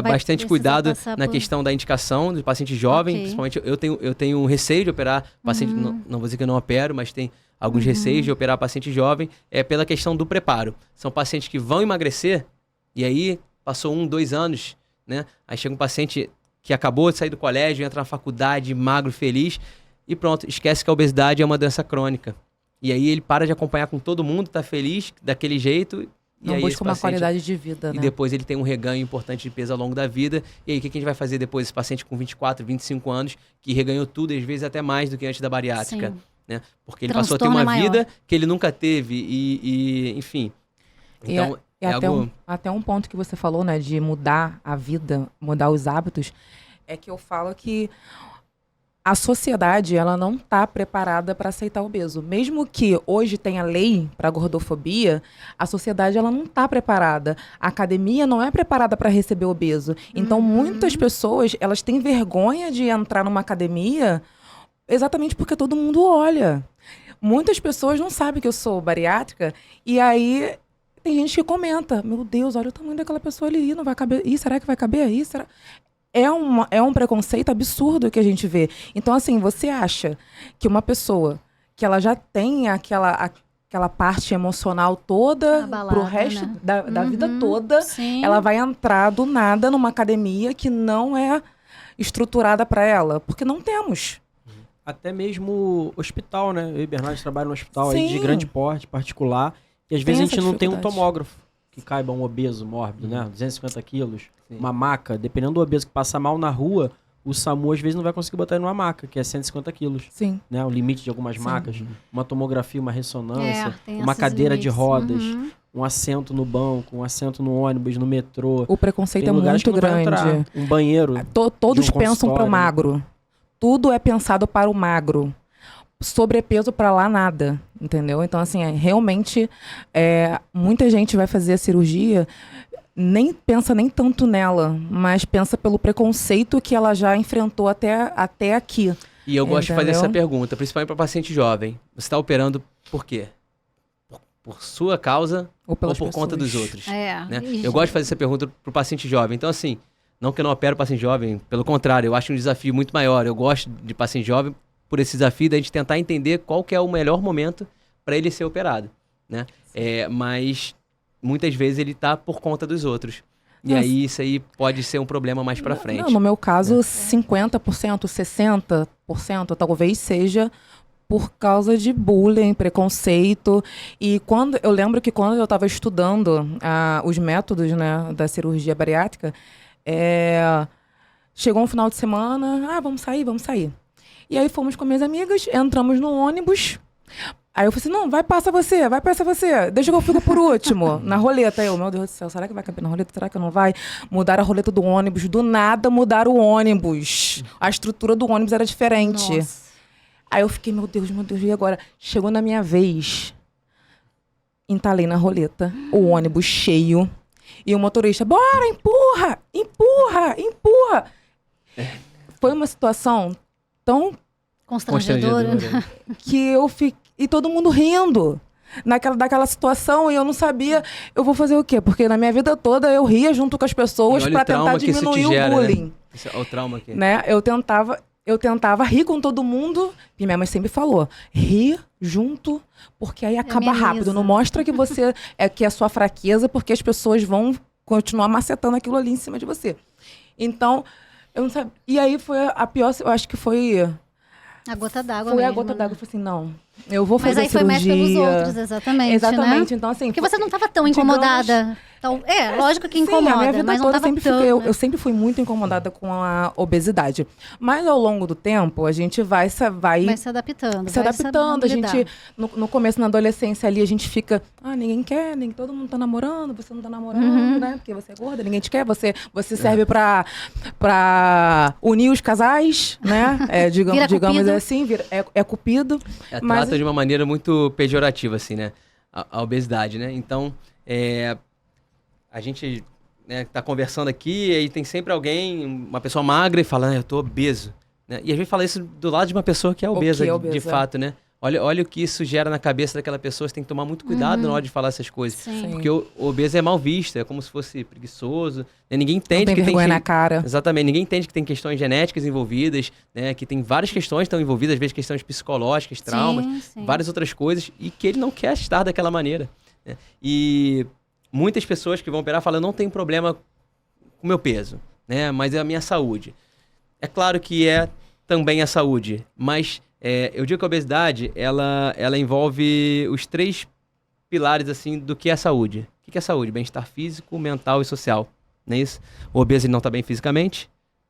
bastante cuidado na questão da indicação do paciente jovem. Principalmente eu tenho um receio de operar paciente, não vou dizer que eu não opero, mas tem alguns receios de operar paciente jovem, pela questão do preparo. São pacientes que vão emagrecer, e aí passou 1, 2 anos, né? Aí chega um paciente que acabou de sair do colégio, entra na faculdade, magro, feliz, e pronto, esquece que a obesidade é uma doença crônica. E aí ele para de acompanhar com todo mundo, tá feliz daquele jeito. Não busca uma qualidade de vida, né? E depois ele tem um reganho importante de peso ao longo da vida. E aí o que a gente vai fazer depois? Esse paciente com 24, 25 anos, que reganhou tudo, às vezes até mais do que antes da bariátrica. Né? Porque ele passou a ter uma vida que ele nunca teve e enfim. Então, até um ponto que você falou, né, de mudar a vida, mudar os hábitos, é que eu falo que a sociedade, ela não está preparada para aceitar o obeso. Mesmo que hoje tenha lei para gordofobia, a sociedade, ela não está preparada. A academia não é preparada para receber obeso. Então, muitas pessoas, elas têm vergonha de entrar numa academia exatamente porque todo mundo olha. Muitas pessoas não sabem que eu sou bariátrica e aí tem gente que comenta, meu Deus, olha o tamanho daquela pessoa ali, não vai caber. Será que vai caber aí? Será? É um preconceito absurdo que a gente vê. Então, assim, você acha que uma pessoa que ela já tem aquela parte emocional toda abalada, pro resto, né? da vida toda, ela vai entrar do nada numa academia que não é estruturada para ela? Porque não temos. Até mesmo hospital, né? Eu e Bernardo trabalham no hospital aí de grande porte, particular. E às vezes a gente não tem um tomógrafo que caiba um obeso mórbido, né? 250 quilos, uma maca. Dependendo do obeso que passa mal na rua, o SAMU às vezes não vai conseguir botar ele numa maca, que é 150 quilos. Sim. Né? O limite de algumas macas. Uma tomografia, uma ressonância, tem uma cadeira de limites. rodas, um assento no banco, um assento no ônibus, no metrô. O preconceito Tem é lugares muito que não vai grande. entrar. Um banheiro. Todos de um pensam para o consultório, magro. Tudo é pensado para o magro. Sobrepeso para lá nada, entendeu? Então, assim, realmente, muita gente vai fazer a cirurgia, nem pensa nem tanto nela, mas pensa pelo preconceito que ela já enfrentou até aqui. E eu gosto de fazer essa pergunta, principalmente para paciente jovem. Você está operando por quê? Por sua causa ou por conta dos outros? Né? Eu gosto de fazer essa pergunta para o paciente jovem. Então, assim, não que eu não opero paciente jovem, pelo contrário, eu acho um desafio muito maior. Eu gosto de paciente jovem por esse desafio da gente tentar entender qual que é o melhor momento para ele ser operado, né? Mas muitas vezes ele tá por conta dos outros. E aí isso aí pode ser um problema mais para frente. No meu caso, 50%, 60% talvez seja por causa de bullying, preconceito. E eu lembro que quando eu estava estudando os métodos, né, da cirurgia bariátrica, chegou um final de semana, vamos sair. E aí fomos com minhas amigas, entramos no ônibus. Aí eu falei assim, não, vai, passa você, deixa que eu fico por último, na roleta. Aí eu, meu Deus do céu, será que vai caber na roleta? Será que não vai? Mudaram a roleta do ônibus, do nada mudaram o ônibus. A estrutura do ônibus era diferente. Nossa. Aí eu fiquei, meu Deus, e agora? Chegou na minha vez, entalei na roleta, o ônibus cheio, e o motorista, bora, empurra! Foi uma situação tão Constrangedora. que eu fiquei, e todo mundo rindo daquela situação, e eu não sabia, eu vou fazer o quê? Porque na minha vida toda eu ria junto com as pessoas para tentar diminuir o bullying. Né? É o trauma aqui. Né? Eu tentava rir com todo mundo, e minha mãe sempre falou, ri junto, porque aí acaba rápido, não mostra que você que é a sua fraqueza, porque as pessoas vão continuar macetando aquilo ali em cima de você. Então, eu não sabia. E aí foi a pior, eu acho que foi a gota d'água Foi mesmo, a gota né? d'água. Eu falei assim, não, eu vou fazer Mas aí cirurgia. foi mais pelos outros, exatamente, né? Então assim... Porque você não estava tão incomodada. Então, lógico que incomoda, sim, a minha vida mas não toda estava tão... eu sempre fui muito incomodada com a obesidade. Mas ao longo do tempo, a gente vai se adaptando. A gente, no começo, na adolescência ali, a gente fica... ninguém quer, todo mundo tá namorando, você não tá namorando, né? Porque você é gorda, ninguém te quer. Você serve pra unir os casais, né? Digamos assim, é cupido. Trata de uma maneira muito pejorativa, assim, né? A obesidade, né? Então, a gente tá conversando aqui e aí tem sempre alguém, uma pessoa magra, e fala, eu tô obeso. Né? E a gente fala isso do lado de uma pessoa que é obesa, de fato, né? Olha o que isso gera na cabeça daquela pessoa. Você tem que tomar muito cuidado na hora de falar essas coisas. Sim. Porque o obeso é mal visto, é como se fosse preguiçoso. Né? Ninguém entende que tem vergonha na cara. Exatamente. Ninguém entende que tem questões genéticas envolvidas, né? Que tem várias questões que estão envolvidas, às vezes questões psicológicas, traumas, várias outras coisas, e que ele não quer estar daquela maneira. Né? E muitas pessoas que vão operar falam, eu não tenho problema com o meu peso, né? Mas é a minha saúde. É claro que é também a saúde, mas eu digo que a obesidade, ela envolve os 3 pilares assim, do que é a saúde. O que é a saúde? Bem-estar físico, mental e social. Não é isso? O obeso ele não está bem fisicamente,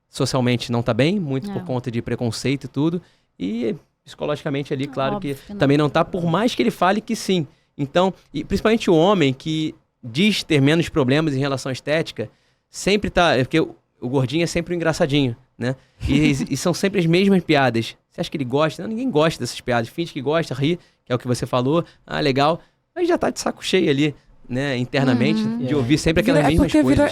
socialmente não está bem, muito por conta de preconceito e tudo, e psicologicamente ali, claro que também não está, por mais que ele fale que sim. Então, e principalmente o homem que diz ter menos problemas em relação à estética, sempre tá... Porque o gordinho é sempre o engraçadinho, né? E são sempre as mesmas piadas. Você acha que ele gosta? Não, ninguém gosta dessas piadas. Finge que gosta, ri, que é o que você falou. Legal. Mas já tá de saco cheio ali, né? Internamente, de ouvir sempre aquelas mesmas coisas.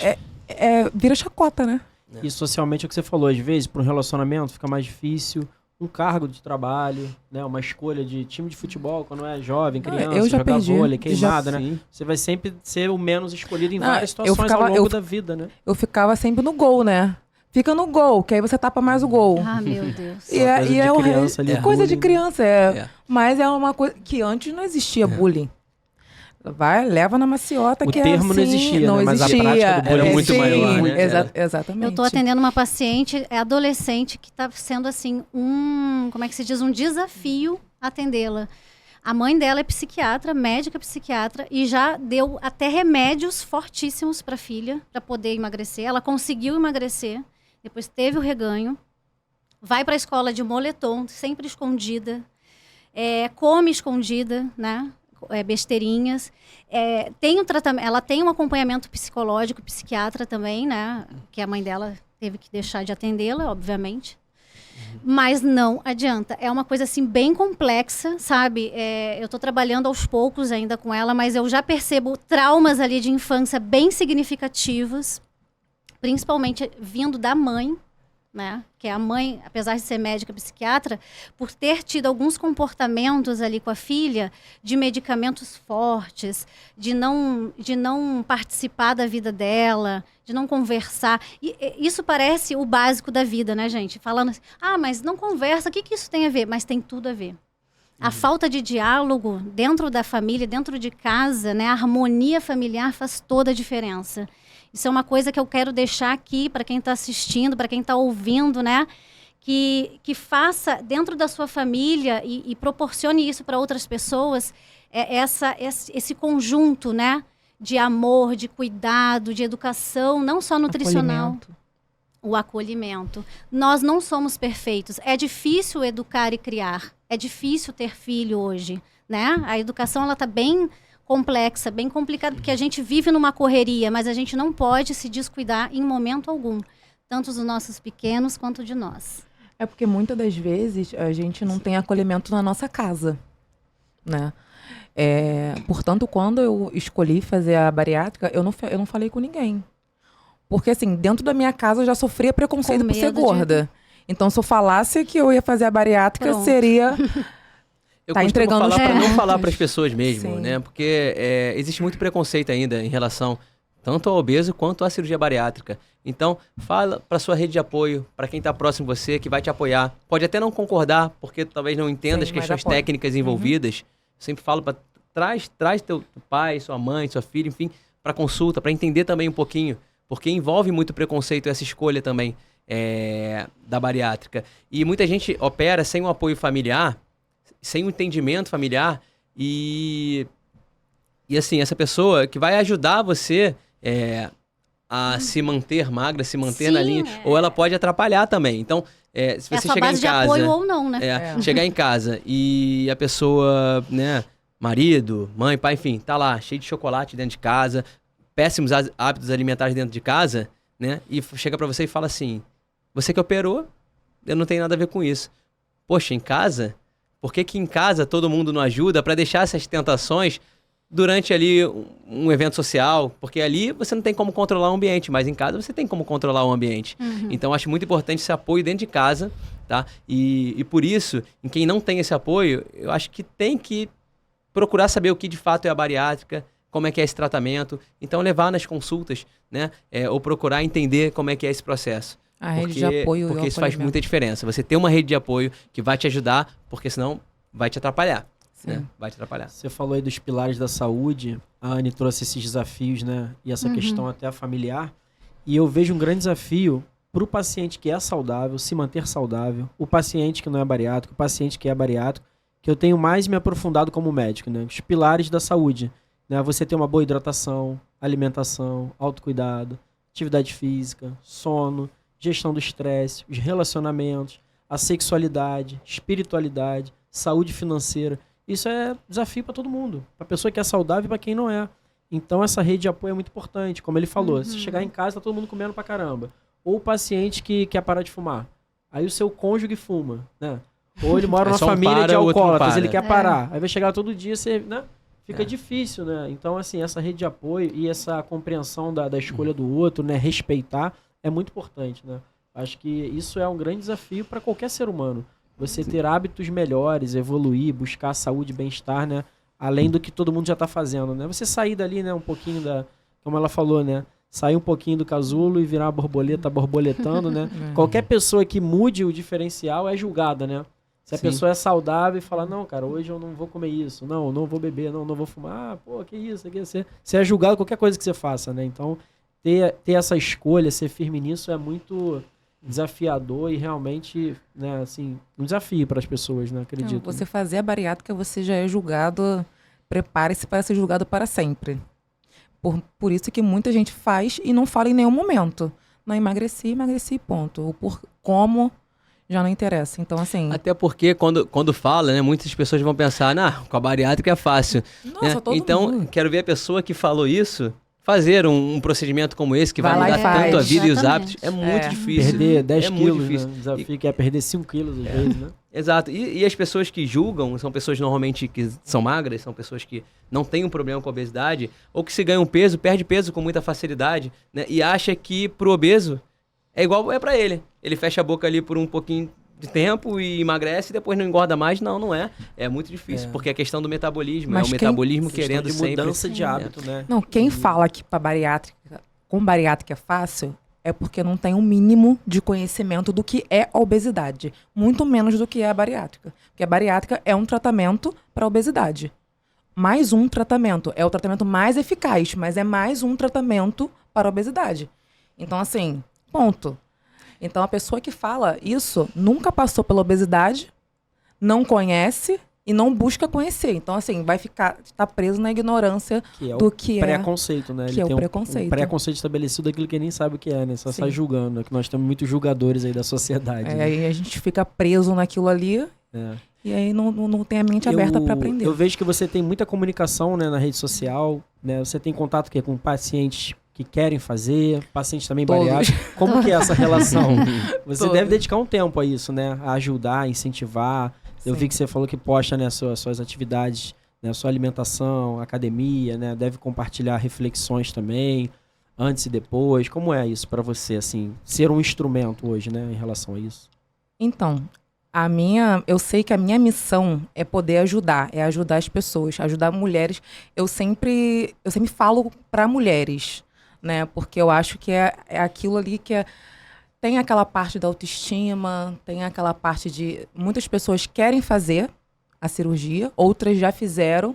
Vira chacota, né? E socialmente é o que você falou. Às vezes, para um relacionamento fica mais difícil. Um cargo de trabalho, né? Uma escolha de time de futebol quando é jovem, criança, eu já jogar perdi. vôlei, queimada, né? Sim. Você vai sempre ser o menos escolhido em várias situações ao longo da vida, né? Eu ficava sempre no gol, né? Fica no gol, que aí você tapa mais o gol. Meu Deus. Coisa de criança, Mas é uma coisa que antes não existia bullying. Leva na maciota, que é assim. O termo não existia, não né? Mas a prática do bullying é muito maior, né? Exatamente. Eu estou atendendo uma paciente, adolescente, que está sendo assim como é que se diz? Um desafio atendê-la. A mãe dela é psiquiatra, médica psiquiatra, e já deu até remédios fortíssimos para a filha, para poder emagrecer. Ela conseguiu emagrecer, depois teve o reganho, vai para a escola de moletom, sempre escondida, come escondida, né? Besteirinhas. Tem um tratamento, ela tem um acompanhamento psicológico, psiquiatra também, né? Que a mãe dela teve que deixar de atendê-la, obviamente. Mas não adianta. É uma coisa assim bem complexa, sabe? Eu estou trabalhando aos poucos ainda com ela, mas eu já percebo traumas ali de infância bem significativos, principalmente vindo da mãe, né? Que a mãe, apesar de ser médica psiquiatra, por ter tido alguns comportamentos ali com a filha, de medicamentos fortes, de não participar da vida dela, de não conversar. E isso parece o básico da vida, né, gente? Falando assim, mas não conversa, o que isso tem a ver? Mas tem tudo a ver. A falta de diálogo dentro da família, dentro de casa, né? A harmonia familiar faz toda a diferença. Isso é uma coisa que eu quero deixar aqui para quem está assistindo, para quem está ouvindo, né? que faça dentro da sua família e proporcione isso para outras pessoas, esse conjunto, né, de amor, de cuidado, de educação, não só nutricional. O acolhimento. Nós não somos perfeitos. É difícil educar e criar. É difícil ter filho hoje, né? A educação, ela está bem complexa, bem complicada, porque a gente vive numa correria, mas a gente não pode se descuidar em momento algum. Tanto dos nossos pequenos quanto de nós. É porque muitas das vezes a gente não tem acolhimento na nossa casa, né? Portanto, quando eu escolhi fazer a bariátrica, eu não falei com ninguém. Porque, assim, dentro da minha casa eu já sofria preconceito por ser gorda. Então, se eu falasse que eu ia fazer a bariátrica, seria... Eu costumo falar para não falar para as pessoas mesmo, Sim. né? Porque existe muito preconceito ainda em relação tanto ao obeso quanto à cirurgia bariátrica. Então, fala para sua rede de apoio, para quem está próximo de você, que vai te apoiar. Pode até não concordar, porque talvez não entenda as questões técnicas envolvidas. Sempre falo para traz teu pai, sua mãe, sua filha, enfim, para consulta, para entender também um pouquinho. Porque envolve muito preconceito essa escolha também da bariátrica. E muita gente opera sem um apoio familiar, sem um entendimento familiar. E assim, essa pessoa que vai ajudar você a se manter magra, se manter na linha, ou ela pode atrapalhar também. Então, se você chegar em casa... de apoio ou não, né? Chegar em casa e a pessoa, né, marido, mãe, pai, enfim, tá lá, cheio de chocolate dentro de casa, péssimos hábitos alimentares dentro de casa, né? E chega pra você e fala assim, você que operou, eu não tenho nada a ver com isso. Poxa, em casa? Por que em casa todo mundo não ajuda pra deixar essas tentações durante ali um evento social? Porque ali você não tem como controlar o ambiente, mas em casa você tem como controlar o ambiente. Então, acho muito importante esse apoio dentro de casa, tá? E por isso, em quem não tem esse apoio, eu acho que tem que procurar saber o que de fato é a bariátrica, como é que é esse tratamento, então levar nas consultas, né? Ou procurar entender como é que é esse processo. A rede de apoio porque isso faz muita diferença. Você ter uma rede de apoio que vai te ajudar, porque senão vai te atrapalhar. Né? Vai te atrapalhar. Você falou aí dos pilares da saúde, a Anne trouxe esses desafios, né? E essa questão até familiar. E eu vejo um grande desafio para o paciente que é saudável, se manter saudável, o paciente que não é bariátrico, o paciente que é bariátrico, que eu tenho mais me aprofundado como médico, né? Os pilares da saúde. Né? Você ter uma boa hidratação, alimentação, autocuidado, atividade física, sono, gestão do estresse, os relacionamentos, a sexualidade, espiritualidade, saúde financeira. Isso é desafio para todo mundo, para a pessoa que é saudável e para quem não é. Então essa rede de apoio é muito importante, como ele falou. Se chegar em casa, tá todo mundo comendo pra caramba. Ou o paciente que quer parar de fumar. Aí o seu cônjuge fuma, né? Ou ele mora numa família de alcoólatras, ele quer parar. Aí vai chegar todo dia, você, né? Fica difícil, né? Então, assim, essa rede de apoio e essa compreensão da escolha do outro, né? Respeitar, é muito importante, né? Acho que isso é um grande desafio para qualquer ser humano. Você ter hábitos melhores, evoluir, buscar saúde e bem-estar, né? Além do que todo mundo já está fazendo, né? Você sair dali, né? Um pouquinho como ela falou, né? Sair um pouquinho do casulo e virar uma borboleta borboletando, né? Qualquer pessoa que mude o diferencial é julgada, né? Se a pessoa é saudável e fala, não, cara, hoje eu não vou comer isso, não vou beber, não vou fumar, pô, que isso, você é julgado qualquer coisa que você faça, né? Então, ter essa escolha, ser firme nisso é muito desafiador e realmente, né, assim, um desafio para as pessoas, né? Acredito. Você fazer a bariátrica, você já é julgado, prepare-se para ser julgado para sempre. Por isso que muita gente faz e não fala em nenhum momento. Não, emagreci, ponto. Ou por como... já não interessa. Então, assim... Até porque, quando fala, né, muitas pessoas vão pensar, com a bariátrica é fácil. Nossa, né? todo então, mundo. quero ver a pessoa que falou isso fazer um procedimento como esse, que vai Vai lá mudar e faz. tanto a vida e os Exatamente. hábitos. É muito difícil. Perder 10 muito quilos, difícil. né? O desafio que é perder 5 quilos às vezes, né? Exato. E as pessoas que julgam são pessoas normalmente que são magras, são pessoas que não têm um problema com a obesidade, ou que se ganham peso, perde peso com muita facilidade, né? E acha que pro obeso é igual pra ele. Ele fecha a boca ali por um pouquinho de tempo e emagrece e depois não engorda mais. Não é. É muito difícil, porque é a questão do metabolismo. Mas o metabolismo Questão querendo de sempre... mudança de hábito, né? Não, quem fala que com bariátrica é fácil, é porque não tem um mínimo de conhecimento do que é a obesidade. Muito menos do que é a bariátrica. Porque a bariátrica é um tratamento para a obesidade. Mais um tratamento. É o tratamento mais eficaz, mas é mais um tratamento para a obesidade. Então, assim, ponto. Então, a pessoa que fala isso nunca passou pela obesidade, não conhece e não busca conhecer. Então, assim, tá preso na ignorância do que é preconceito, né? que Ele é o tem preconceito. um preconceito estabelecido daquilo que ele nem sabe o que é, né? Só Sim. sai julgando, né? Que nós temos muitos julgadores aí da sociedade. né? Aí a gente fica preso naquilo ali É. e aí não tem a mente aberta para aprender. Eu vejo que você tem muita comunicação, né, na rede social, né? Você tem contato com pacientes que querem fazer, pacientes também Todos. bariátricos. Como que é essa relação? Você Todos. deve dedicar um tempo a isso, né? A ajudar, a incentivar. Eu Sim. vi que você falou que posta, né, suas atividades, né, sua alimentação, academia, né? Deve compartilhar reflexões também, antes e depois. Como é isso para você, assim, ser um instrumento hoje, né, em relação a isso? Então, eu sei que a minha missão é poder ajudar, é ajudar as pessoas, ajudar mulheres. Eu sempre falo para mulheres, né? Porque eu acho que é aquilo ali tem aquela parte da autoestima, tem aquela parte de muitas pessoas querem fazer a cirurgia, outras já fizeram,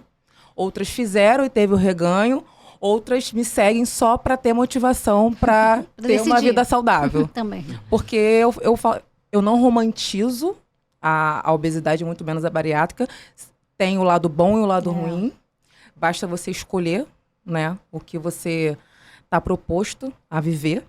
outras fizeram e teve o reganho, outras me seguem só para ter motivação para ter uma decidir. vida saudável. Também. Porque eu não romantizo a obesidade, muito menos a bariátrica. Tem o lado bom e o lado ruim. Basta você escolher, né, o que você está proposto a viver,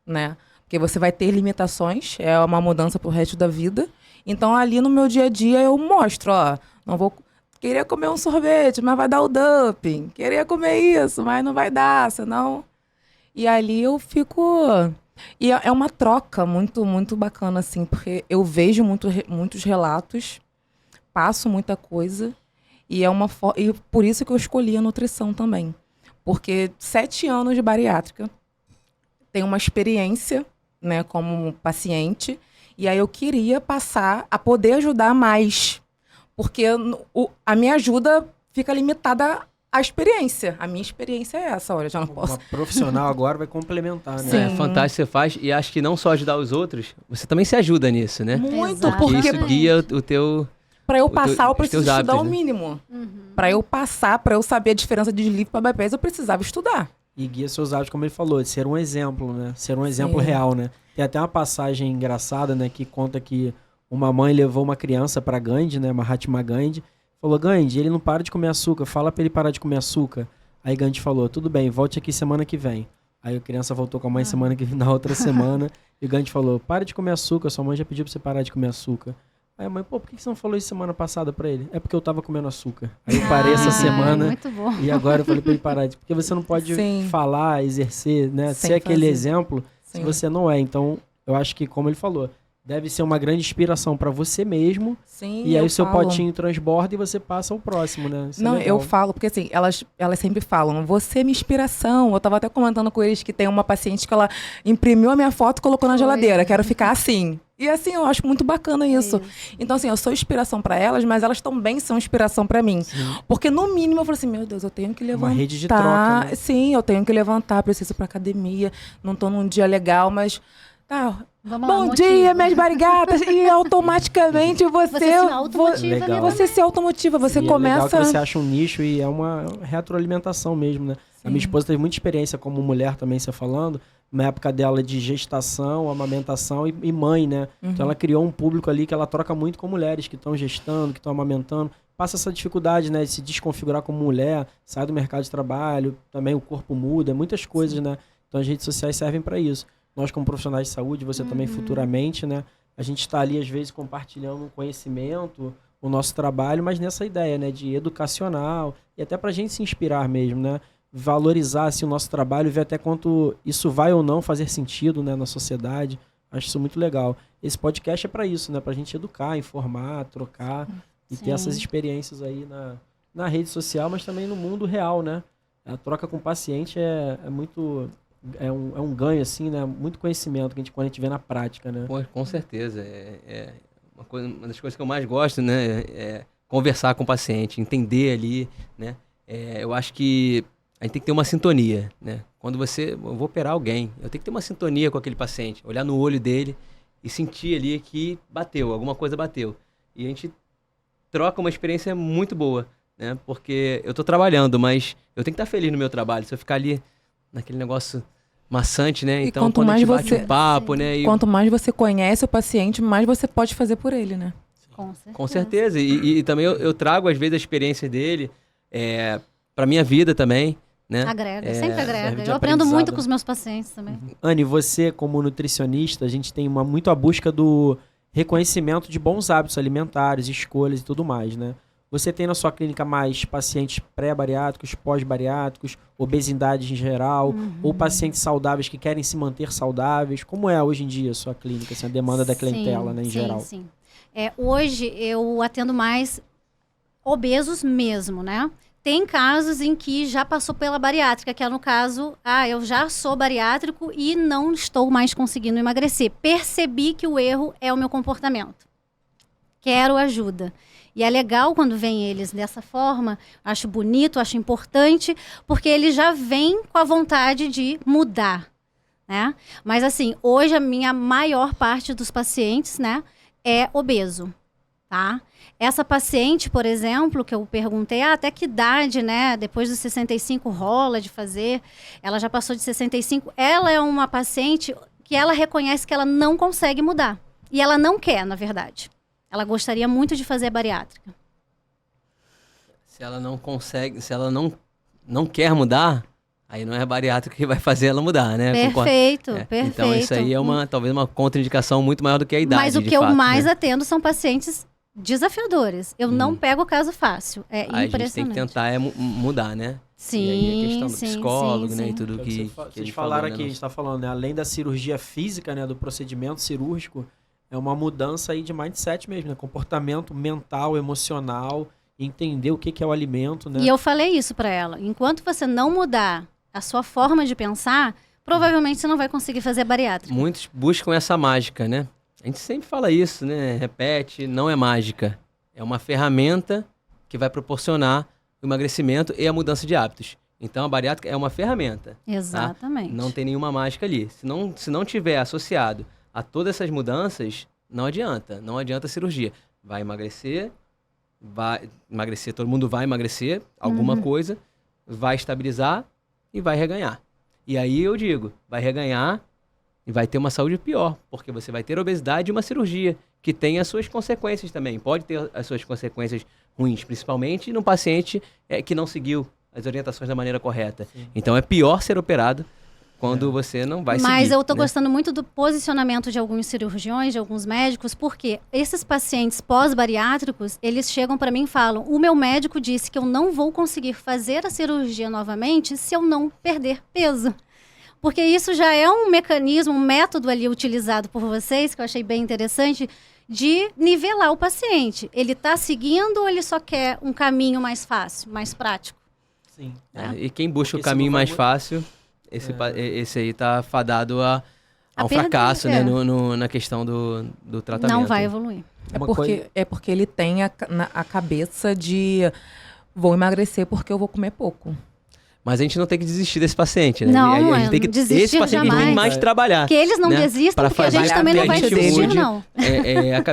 né? Porque você vai ter limitações, é uma mudança pro resto da vida. Então, ali no meu dia a dia, eu mostro, ó, não vou... Queria comer um sorvete, mas vai dar o dumping. Queria comer isso, mas não vai dar, senão... E ali eu fico... E é uma troca muito, muito bacana, assim, porque eu vejo muitos relatos, passo muita coisa, e e por isso que eu escolhi a nutrição também. Porque 7 anos de bariátrica, tenho uma experiência, né, como paciente, e aí eu queria passar a poder ajudar mais, porque a minha ajuda fica limitada à experiência. A minha experiência é essa, olha, já não posso... Uma profissional agora vai complementar, né? Sim. É fantástico que você faz, e acho que não só ajudar os outros, você também se ajuda nisso, né? Muito, Exato. porque Isso guia o teu... para eu passar, eu os preciso teus estudar hábitos, o né? mínimo. Uhum. Para eu passar, para eu saber a diferença de sleep para bypass, eu precisava estudar. E guia seus hábitos, como ele falou, de ser um exemplo, né? Ser um exemplo Sim. real, né? Tem até uma passagem engraçada, né? Que conta que uma mãe levou uma criança pra Gandhi, né? Mahatma Gandhi. Falou, Gandhi, ele não para de comer açúcar. Fala pra ele parar de comer açúcar. Aí Gandhi falou, tudo bem, volte aqui semana que vem. Aí a criança voltou com a mãe na outra semana. E o Gandhi falou, para de comer açúcar. Sua mãe já pediu pra você parar de comer açúcar. Aí a mãe, pô, por que você não falou isso semana passada pra ele? É porque eu tava comendo açúcar. Aí eu parei essa semana... Muito bom. E agora eu falei pra ele parar. Porque você não pode Sim. falar, exercer, né? Sem Ser aquele fazer. exemplo se Sim. você não é. Então, eu acho que, como ele falou, deve ser uma grande inspiração pra você mesmo. Sim, E aí eu o seu falo. potinho transborda e você passa ao próximo, né? Isso é Não, legal. eu falo, porque assim, elas sempre falam, você é minha inspiração. Eu tava até comentando com eles que tem uma paciente que ela imprimiu a minha foto e colocou na geladeira. Quero ficar assim. E assim, eu acho muito bacana isso. Então, assim, eu sou inspiração pra elas, mas elas também são inspiração pra mim. Sim. Porque no mínimo eu falo assim, meu Deus, eu tenho que levantar. Uma rede de troca, né? Sim, eu tenho que levantar, preciso ir pra academia, não tô num dia legal, mas tá. Vamos lá, Bom motiva. dia, minhas barigatas. E automaticamente Você se automotiva Legal. ali você também. se automotiva, você E é legal começa. que você acha um nicho e é uma retroalimentação mesmo, né? A minha esposa teve muita experiência como mulher também, você falando, na época dela de gestação, amamentação e mãe, né? Então ela criou um público ali que ela troca muito com mulheres que estão gestando, que estão amamentando. Passa essa dificuldade, né? De se desconfigurar como mulher, sai do mercado de trabalho, também o corpo muda, muitas coisas, né? Então as redes sociais servem para isso. Nós como profissionais de saúde, você também futuramente, né? A gente está ali às vezes compartilhando um conhecimento, o nosso trabalho, mas nessa ideia, né? De educacional e até para a gente se inspirar mesmo, né? Valorizar assim, o nosso trabalho e ver até quanto isso vai ou não fazer sentido, né, na sociedade. Acho isso muito legal. Esse podcast é para isso, né? Para a gente educar, informar, trocar e ter Sim. essas experiências aí na rede social, mas também no mundo real, né? A troca com o paciente é muito... É um ganho, assim, né? Muito conhecimento que quando a gente vê na prática, né? Pô, com certeza. Uma das coisas que eu mais gosto, né? É conversar com o paciente, entender ali, né? Eu acho que a gente tem que ter uma sintonia, né? Quando eu vou operar alguém, eu tenho que ter uma sintonia com aquele paciente, olhar no olho dele e sentir ali que bateu, alguma coisa bateu. E a gente troca uma experiência muito boa, né? Porque eu tô trabalhando, mas eu tenho que estar feliz no meu trabalho. Se eu ficar ali naquele negócio maçante, né? E Então, quanto quando a mais gente bate você- um papo, né? E, Quanto mais você conhece o paciente, mais você pode fazer por ele, né? com certeza. E também eu trago, às vezes, a experiência dele para minha vida também, né? Agrega, sempre serve agrega. de Eu aprendo muito aprendizado. com os meus pacientes também. Anne, você como nutricionista, a gente tem muito a busca do reconhecimento de bons hábitos alimentares, escolhas e tudo mais, né? Você tem na sua clínica mais pacientes pré-bariátricos, pós-bariátricos, obesidade em geral, ou pacientes saudáveis que querem se manter saudáveis? Como é hoje em dia a sua clínica, assim, a demanda da clientela, né, em geral? Sim. Hoje eu atendo mais obesos mesmo, né? Tem casos em que já passou pela bariátrica, que é no caso, eu já sou bariátrico e não estou mais conseguindo emagrecer. Percebi que o erro é o meu comportamento. Quero ajuda. E é legal quando vem eles dessa forma, acho bonito, acho importante, porque eles já vêm com a vontade de mudar, né? Mas assim, hoje a minha maior parte dos pacientes, né, é obeso, tá? Essa paciente, por exemplo, que eu perguntei, até que idade, né, depois dos 65 rola de fazer, ela já passou de 65, ela é uma paciente que ela reconhece que ela não consegue mudar. E ela não quer, na verdade. Ela gostaria muito de fazer a bariátrica. Se ela não consegue, se ela não quer mudar, aí não é a bariátrica que vai fazer ela mudar, né? Perfeito, Concordo? perfeito. Então isso aí é talvez uma contraindicação muito maior do que a idade, Mas o de que eu fato, mais né? atendo são pacientes desafiadores. Eu não pego o caso fácil. É A gente tem impressionante. que tentar mudar, né? Sim, e aí a questão do sim, psicológo, sim, né? sim. E tudo que Vocês ele falaram falou, aqui, a né? gente está falando, né? Além da cirurgia física, né? Do procedimento cirúrgico, é uma mudança aí de mindset mesmo, né? Comportamento mental, emocional, entender o que é o alimento, né? E eu falei isso pra ela. Enquanto você não mudar a sua forma de pensar, provavelmente você não vai conseguir fazer a bariátrica. Muitos buscam essa mágica, né? A gente sempre fala isso, né? Repete, não é mágica. É uma ferramenta que vai proporcionar o emagrecimento e a mudança de hábitos. Então, a bariátrica é uma ferramenta. Exatamente. Não tem nenhuma mágica ali. Se não tiver associado a todas essas mudanças, não adianta. Não adianta a cirurgia. Vai emagrecer, todo mundo vai emagrecer alguma coisa, vai estabilizar e vai reganhar. E aí eu digo, vai reganhar e vai ter uma saúde pior, porque você vai ter obesidade e uma cirurgia que tem as suas consequências também. Pode ter as suas consequências ruins, principalmente no paciente que não seguiu as orientações da maneira correta. Sim. Então é pior ser operado quando você não vai seguir. Mas eu tô né? gostando muito do posicionamento de alguns cirurgiões, de alguns médicos, porque esses pacientes pós-bariátricos, eles chegam para mim e falam: o meu médico disse que eu não vou conseguir fazer a cirurgia novamente se eu não perder peso. Porque isso já é um mecanismo, um método ali utilizado por vocês, que eu achei bem interessante, de nivelar o paciente. Ele está seguindo ou ele só quer um caminho mais fácil, mais prático? Sim. E quem busca Porque o caminho senão vai mais fácil, esse aí tá fadado a A um perder, fracasso, né? é. Na questão do tratamento. Não vai evoluir. É porque ele tem a cabeça de vou emagrecer porque eu vou comer pouco. Mas a gente não tem que desistir desse paciente, né? Não, a gente tem que desistir esse paciente jamais. tem mais trabalhar. Que eles não né? desistam, Pra porque a gente fazer também não que a vai gente desistir, mude, não.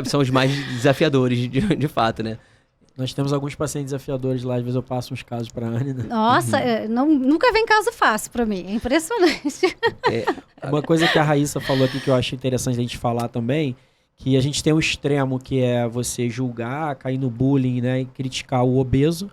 São os mais desafiadores, de fato, né? Nós temos alguns pacientes desafiadores lá, às vezes eu passo uns casos para a Anne, né? Nossa, nunca vem caso fácil para mim. É impressionante. Uma coisa que a Raíssa falou aqui que eu acho interessante a gente falar também, que a gente tem um extremo que é você julgar, cair no bullying, né, e criticar o obeso,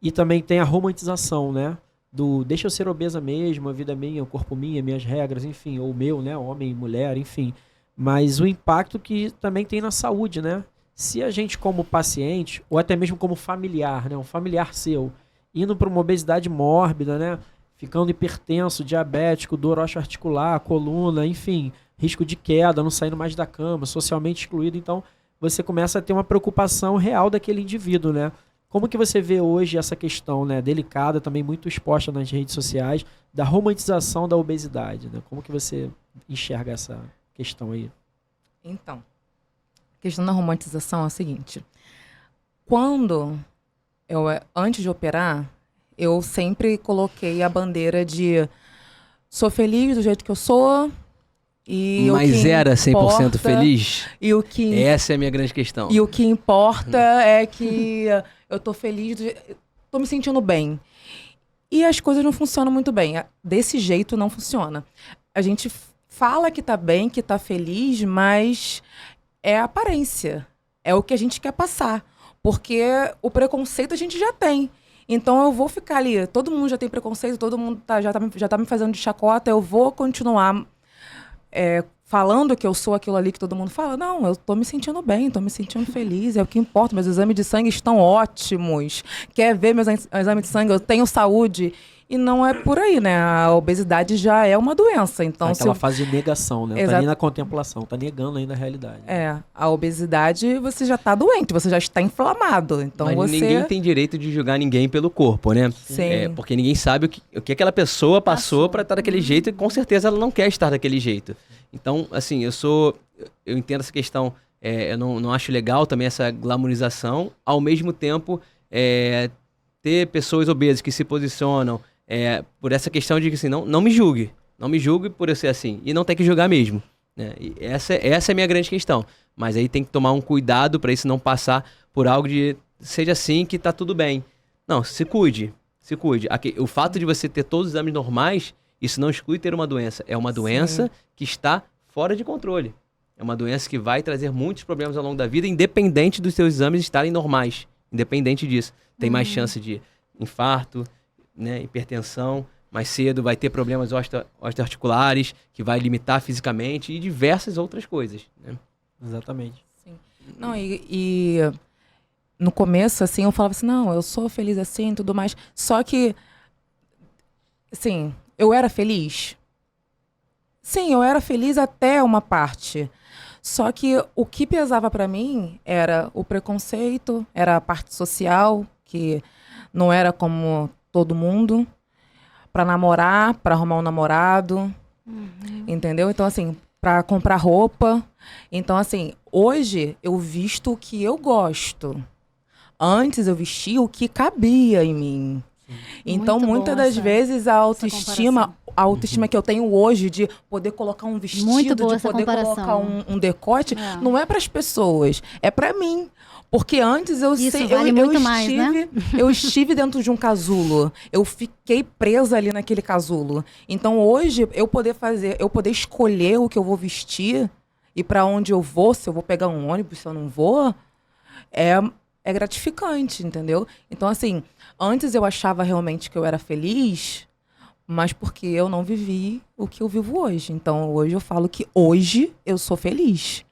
e também tem a romantização, né, do deixa eu ser obesa mesmo, a vida é minha, o corpo minha, minhas regras, enfim, ou meu, né, homem, mulher, enfim. Mas o impacto que também tem na saúde, né? Se a gente como paciente, ou até mesmo como familiar, né, um familiar seu, indo para uma obesidade mórbida, né, ficando hipertenso, diabético, dor osteoarticular, coluna, enfim, risco de queda, não saindo mais da cama, socialmente excluído, então você começa a ter uma preocupação real daquele indivíduo, né? Como que você vê hoje essa questão, né, delicada, também muito exposta nas redes sociais, da romantização da obesidade, né? Como que você enxerga essa questão aí? Então, a questão da romantização é a seguinte. Antes de operar, eu sempre coloquei a bandeira de sou feliz do jeito que eu sou. Mas era 100% importa, feliz? E o que, Essa é a minha grande questão. e o que importa é que eu tô feliz, tô me sentindo bem. e as coisas não funcionam muito bem. Desse jeito não funciona. A gente fala que tá bem, que tá feliz, mas é a aparência. É o que a gente quer passar. Porque o preconceito a gente já tem. Então eu vou ficar ali, todo mundo já tem preconceito, todo mundo já tá me fazendo de chacota, eu vou continuar falando que eu sou aquilo ali que todo mundo fala. Não, eu tô me sentindo bem, tô me sentindo feliz, é o que importa. Meus exames de sangue estão ótimos. Quer ver meus exames de sangue? Eu tenho saúde. E não é por aí, né? A obesidade já é uma doença. Então, Aquela fase de negação, né? Tá nem na contemplação, tá negando ainda a realidade. A obesidade, você já tá doente, você já está inflamado. Então Mas ninguém tem direito de julgar ninguém pelo corpo, né? Sim. Porque ninguém sabe o que aquela pessoa passou para estar daquele jeito e com certeza ela não quer estar daquele jeito. Então, assim, eu entendo essa questão, eu não acho legal também essa glamorização, ao mesmo tempo ter pessoas obesas que se posicionam por essa questão de que assim, não me julgue por eu ser assim, e não tem que julgar mesmo, né? E essa é a minha grande questão, mas aí tem que tomar um cuidado para isso não passar por algo de seja assim que tá tudo bem. Não, se cuide. O fato de você ter todos os exames normais, isso não exclui ter uma doença. É uma doença que está fora de controle. É uma doença que vai trazer muitos problemas ao longo da vida, independente dos seus exames estarem normais. Independente disso. Tem mais chance de infarto, né, hipertensão, mais cedo vai ter problemas osteoarticulares, que vai limitar fisicamente e diversas outras coisas, né? Exatamente. Sim. Não, e no começo, assim, eu falava assim, não, eu sou feliz assim e tudo mais. Só que, assim, eu era feliz? Sim, eu era feliz até uma parte. Só que o que pesava pra mim era o preconceito, era a parte social, que não era como todo mundo, para namorar, para arrumar um namorado, entendeu? Então, assim, para comprar roupa. Então, assim, hoje eu visto o que eu gosto. Antes eu vestia o que cabia em mim. Então, muitas das vezes a autoestima que eu tenho hoje de poder colocar um vestido, de poder colocar um decote, não é para as pessoas, é para mim. Porque antes eu estive dentro de um casulo. Eu fiquei presa ali naquele casulo. Então hoje eu poder escolher o que eu vou vestir e para onde eu vou, se eu vou pegar um ônibus, se eu não vou, é gratificante, entendeu? Então assim, antes eu achava realmente que eu era feliz, mas porque eu não vivi o que eu vivo hoje. Então hoje eu falo que hoje eu sou feliz.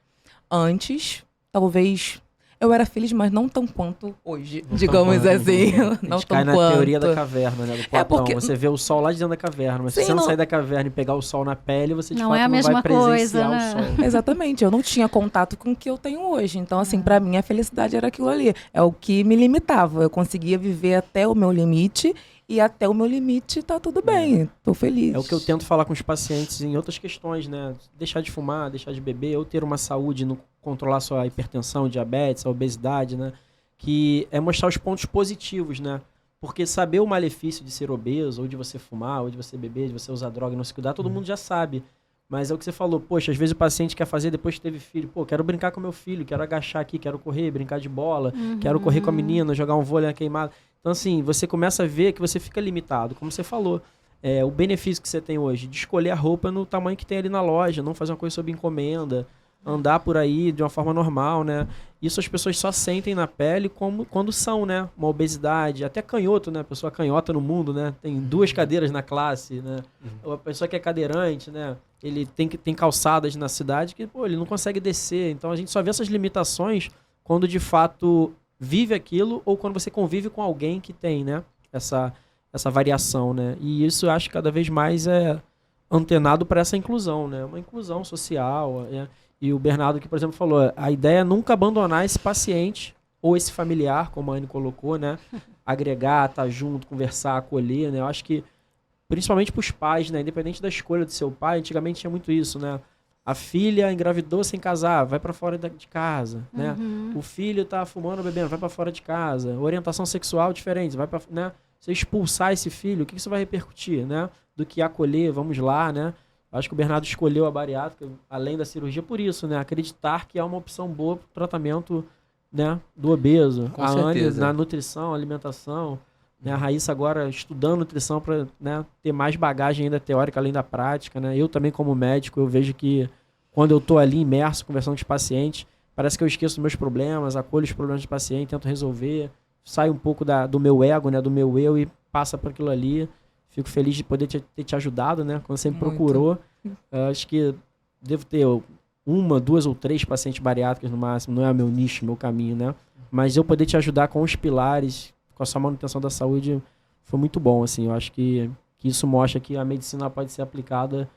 Antes, talvez eu era feliz, mas não tão quanto hoje, digamos assim. Não tão quanto. Na teoria da caverna, né? Do Platão. Você vê o sol lá de dentro da caverna, mas se você não sair da caverna e pegar o sol na pele, você de fato não vai presenciar o sol. Exatamente, eu não tinha contato com o que eu tenho hoje. Então, assim, pra mim a felicidade era aquilo ali. É o que me limitava. Eu conseguia viver até o meu limite e até o meu limite tá tudo bem, tô feliz. É o que eu tento falar com os pacientes em outras questões, né? Deixar de fumar, deixar de beber, ou ter uma saúde, controlar sua hipertensão, diabetes, a obesidade, né? Que é mostrar os pontos positivos, né? Porque saber o malefício de ser obeso, ou de você fumar, ou de você beber, de você usar droga e não se cuidar, todo mundo já sabe. Mas é o que você falou, poxa, às vezes o paciente quer fazer depois que teve filho. Pô, quero brincar com meu filho, quero agachar aqui, quero correr, brincar de bola, quero correr com a menina, jogar um vôlei na queimada. Então, assim, você começa a ver que você fica limitado, como você falou. O benefício que você tem hoje de escolher a roupa no tamanho que tem ali na loja, não fazer uma coisa sob encomenda, andar por aí de uma forma normal, né? Isso as pessoas só sentem na pele quando são, né? Uma obesidade, até canhoto, né? A pessoa canhota no mundo, né? Tem 2 cadeiras na classe, né? A pessoa que é cadeirante, né? Ele tem calçadas na cidade que, pô, ele não consegue descer. Então a gente só vê essas limitações quando de fato vive aquilo ou quando você convive com alguém que tem, né? Essa variação, né? E isso eu acho que cada vez mais é antenado para essa inclusão, né? Uma inclusão social, né? E o Bernardo que, por exemplo, falou, a ideia é nunca abandonar esse paciente ou esse familiar, como a Anne colocou, né? Agregar, estar junto, conversar, acolher, né? Eu acho que, principalmente para os pais, né? Independente da escolha do seu pai, antigamente tinha muito isso, né? A filha engravidou sem casar, vai para fora de casa, né? O filho tá fumando, bebendo, vai para fora de casa. Orientação sexual diferente, vai para, né? Você expulsar esse filho, o que isso vai repercutir, né? Do que acolher, vamos lá, né? Acho que o Bernardo escolheu a bariátrica, além da cirurgia, por isso, né? Acreditar que é uma opção boa para o tratamento, né, do obeso. Com certeza. Na nutrição, alimentação. Né? A Raíssa agora estudando nutrição para, né, ter mais bagagem ainda teórica além da prática. Né? Eu também como médico, eu vejo que quando eu estou ali imerso, conversando com os pacientes, parece que eu esqueço dos meus problemas, acolho os problemas do paciente, tento resolver, saio um pouco do meu ego, né, do meu eu e passa por aquilo ali. Fico feliz de poder ter te ajudado, né? Quando você me procurou. Acho que devo ter 1, 2 ou 3 pacientes bariátricos no máximo. Não é o meu nicho, meu caminho, né? Mas eu poder te ajudar com os pilares, com a sua manutenção da saúde, foi muito bom, assim. Eu acho que isso mostra que a medicina pode ser aplicada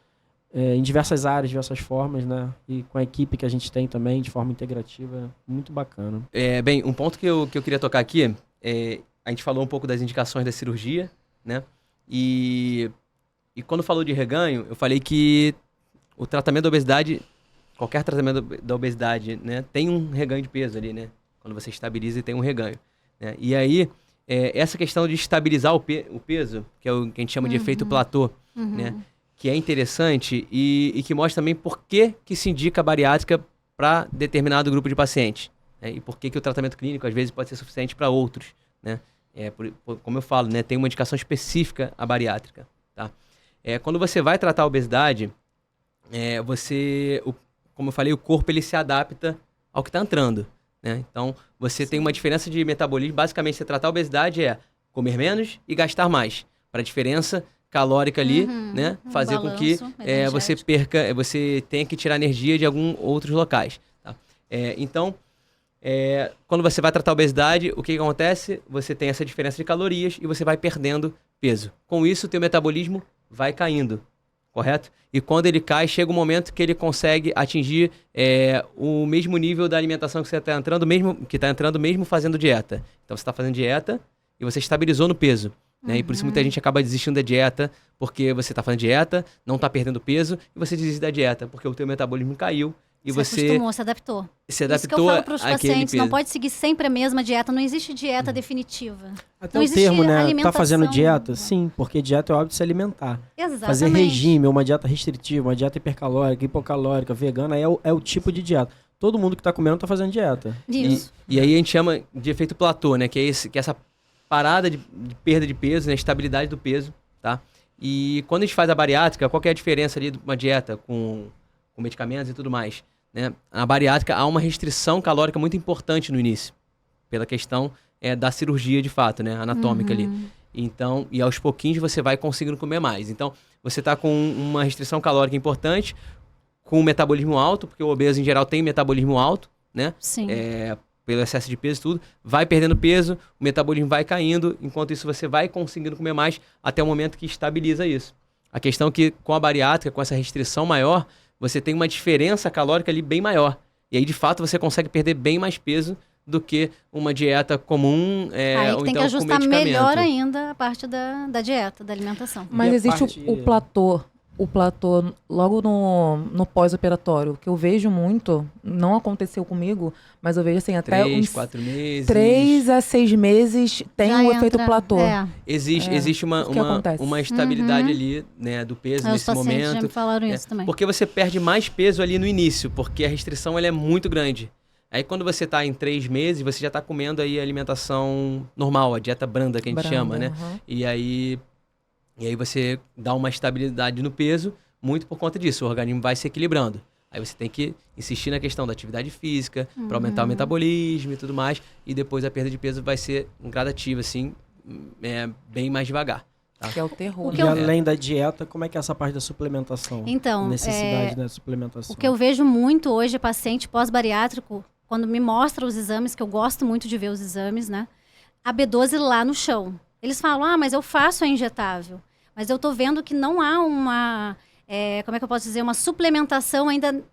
em diversas áreas, diversas formas, né? E com a equipe que a gente tem também, de forma integrativa, muito bacana. Bem, um ponto que eu queria tocar aqui, a gente falou um pouco das indicações da cirurgia, né? E quando falou de reganho, eu falei que o tratamento da obesidade, qualquer tratamento da obesidade, né, tem um reganho de peso ali, né? Quando você estabiliza e tem um reganho. Né? E aí, essa questão de estabilizar o peso, que é o que a gente chama de efeito platô, né? Que é interessante e que mostra também por que se indica a bariátrica para determinado grupo de pacientes. Né? E por que o tratamento clínico, às vezes, pode ser suficiente para outros. Né? Como eu falo, né, tem uma indicação específica à bariátrica. Tá? Quando você vai tratar a obesidade, como eu falei, o corpo ele se adapta ao que está entrando. Né? Então, você tem uma diferença de metabolismo. Basicamente, você tratar a obesidade é comer menos e gastar mais. Para a diferença calórica ali, né? Fazer com que você tenha que tirar energia de alguns outros locais. Tá? Então, quando você vai tratar a obesidade, o que acontece? Você tem essa diferença de calorias e você vai perdendo peso. Com isso, o teu metabolismo vai caindo, correto? E quando ele cai, chega um momento que ele consegue atingir o mesmo nível da alimentação que você está entrando, mesmo fazendo dieta. Então, você está fazendo dieta e você estabilizou no peso. Né? E por isso muita gente acaba desistindo da dieta, porque você está fazendo dieta, não está perdendo peso, e você desiste da dieta, porque o teu metabolismo caiu. E você acostumou, se adaptou. Se adaptou. Isso que eu falo para os pacientes, não pode seguir sempre a mesma dieta, não existe dieta definitiva. Até não o termo, né? alimentação. Tá fazendo dieta? Sim, porque dieta é o hábito de se alimentar. Exatamente. Fazer regime, uma dieta restritiva, uma dieta hipercalórica, hipocalórica, vegana, é o tipo de dieta. Todo mundo que está comendo está fazendo dieta. Isso. E aí a gente chama de efeito platô, né? Que é essa parada de perda de peso, né? Estabilidade do peso, tá? E quando a gente faz a bariátrica, qual que é a diferença ali de uma dieta com medicamentos e tudo mais? Né? A bariátrica há uma restrição calórica muito importante no início, pela questão da cirurgia de fato, né? Anatômica ali. Então, e aos pouquinhos você vai conseguindo comer mais. Então, você está com uma restrição calórica importante, com um metabolismo alto, porque o obeso em geral tem metabolismo alto, né? Sim. Pelo excesso de peso e tudo, vai perdendo peso, o metabolismo vai caindo, enquanto isso você vai conseguindo comer mais até o momento que estabiliza isso. A questão é que com a bariátrica, com essa restrição maior, você tem uma diferença calórica ali bem maior. E aí, de fato, você consegue perder bem mais peso do que uma dieta comum aí ou tem então que ajustar com medicamento. melhor ainda a parte da dieta, da alimentação. Mas existe o platô. O platô logo no pós-operatório, que eu vejo muito, não aconteceu comigo, mas eu vejo assim, até 3-4 meses. 3 a 6 meses tem Já o efeito entra, platô. Existe uma estabilidade ali, né, do peso Os nesse pacientes momento. já me falaram isso também. Porque você perde mais peso ali no início, porque a restrição ela é muito grande. Aí quando você está em 3 meses, você já está comendo aí a alimentação normal, a dieta branda que a gente chama, né? E aí você dá uma estabilidade no peso, muito por conta disso. O organismo vai se equilibrando. Aí você tem que insistir na questão da atividade física, para aumentar o metabolismo e tudo mais. E depois a perda de peso vai ser gradativa, assim, bem mais devagar. Tá? Que é o terror. E além da dieta, como é que é essa parte da suplementação? Então, a necessidade da suplementação. O que eu vejo muito hoje, paciente pós-bariátrico, quando me mostra os exames, que eu gosto muito de ver os exames, né? A B12 lá no chão. Eles falam, mas eu faço a injetável. Mas eu tô vendo que não há uma, como é que eu posso dizer, uma suplementação ainda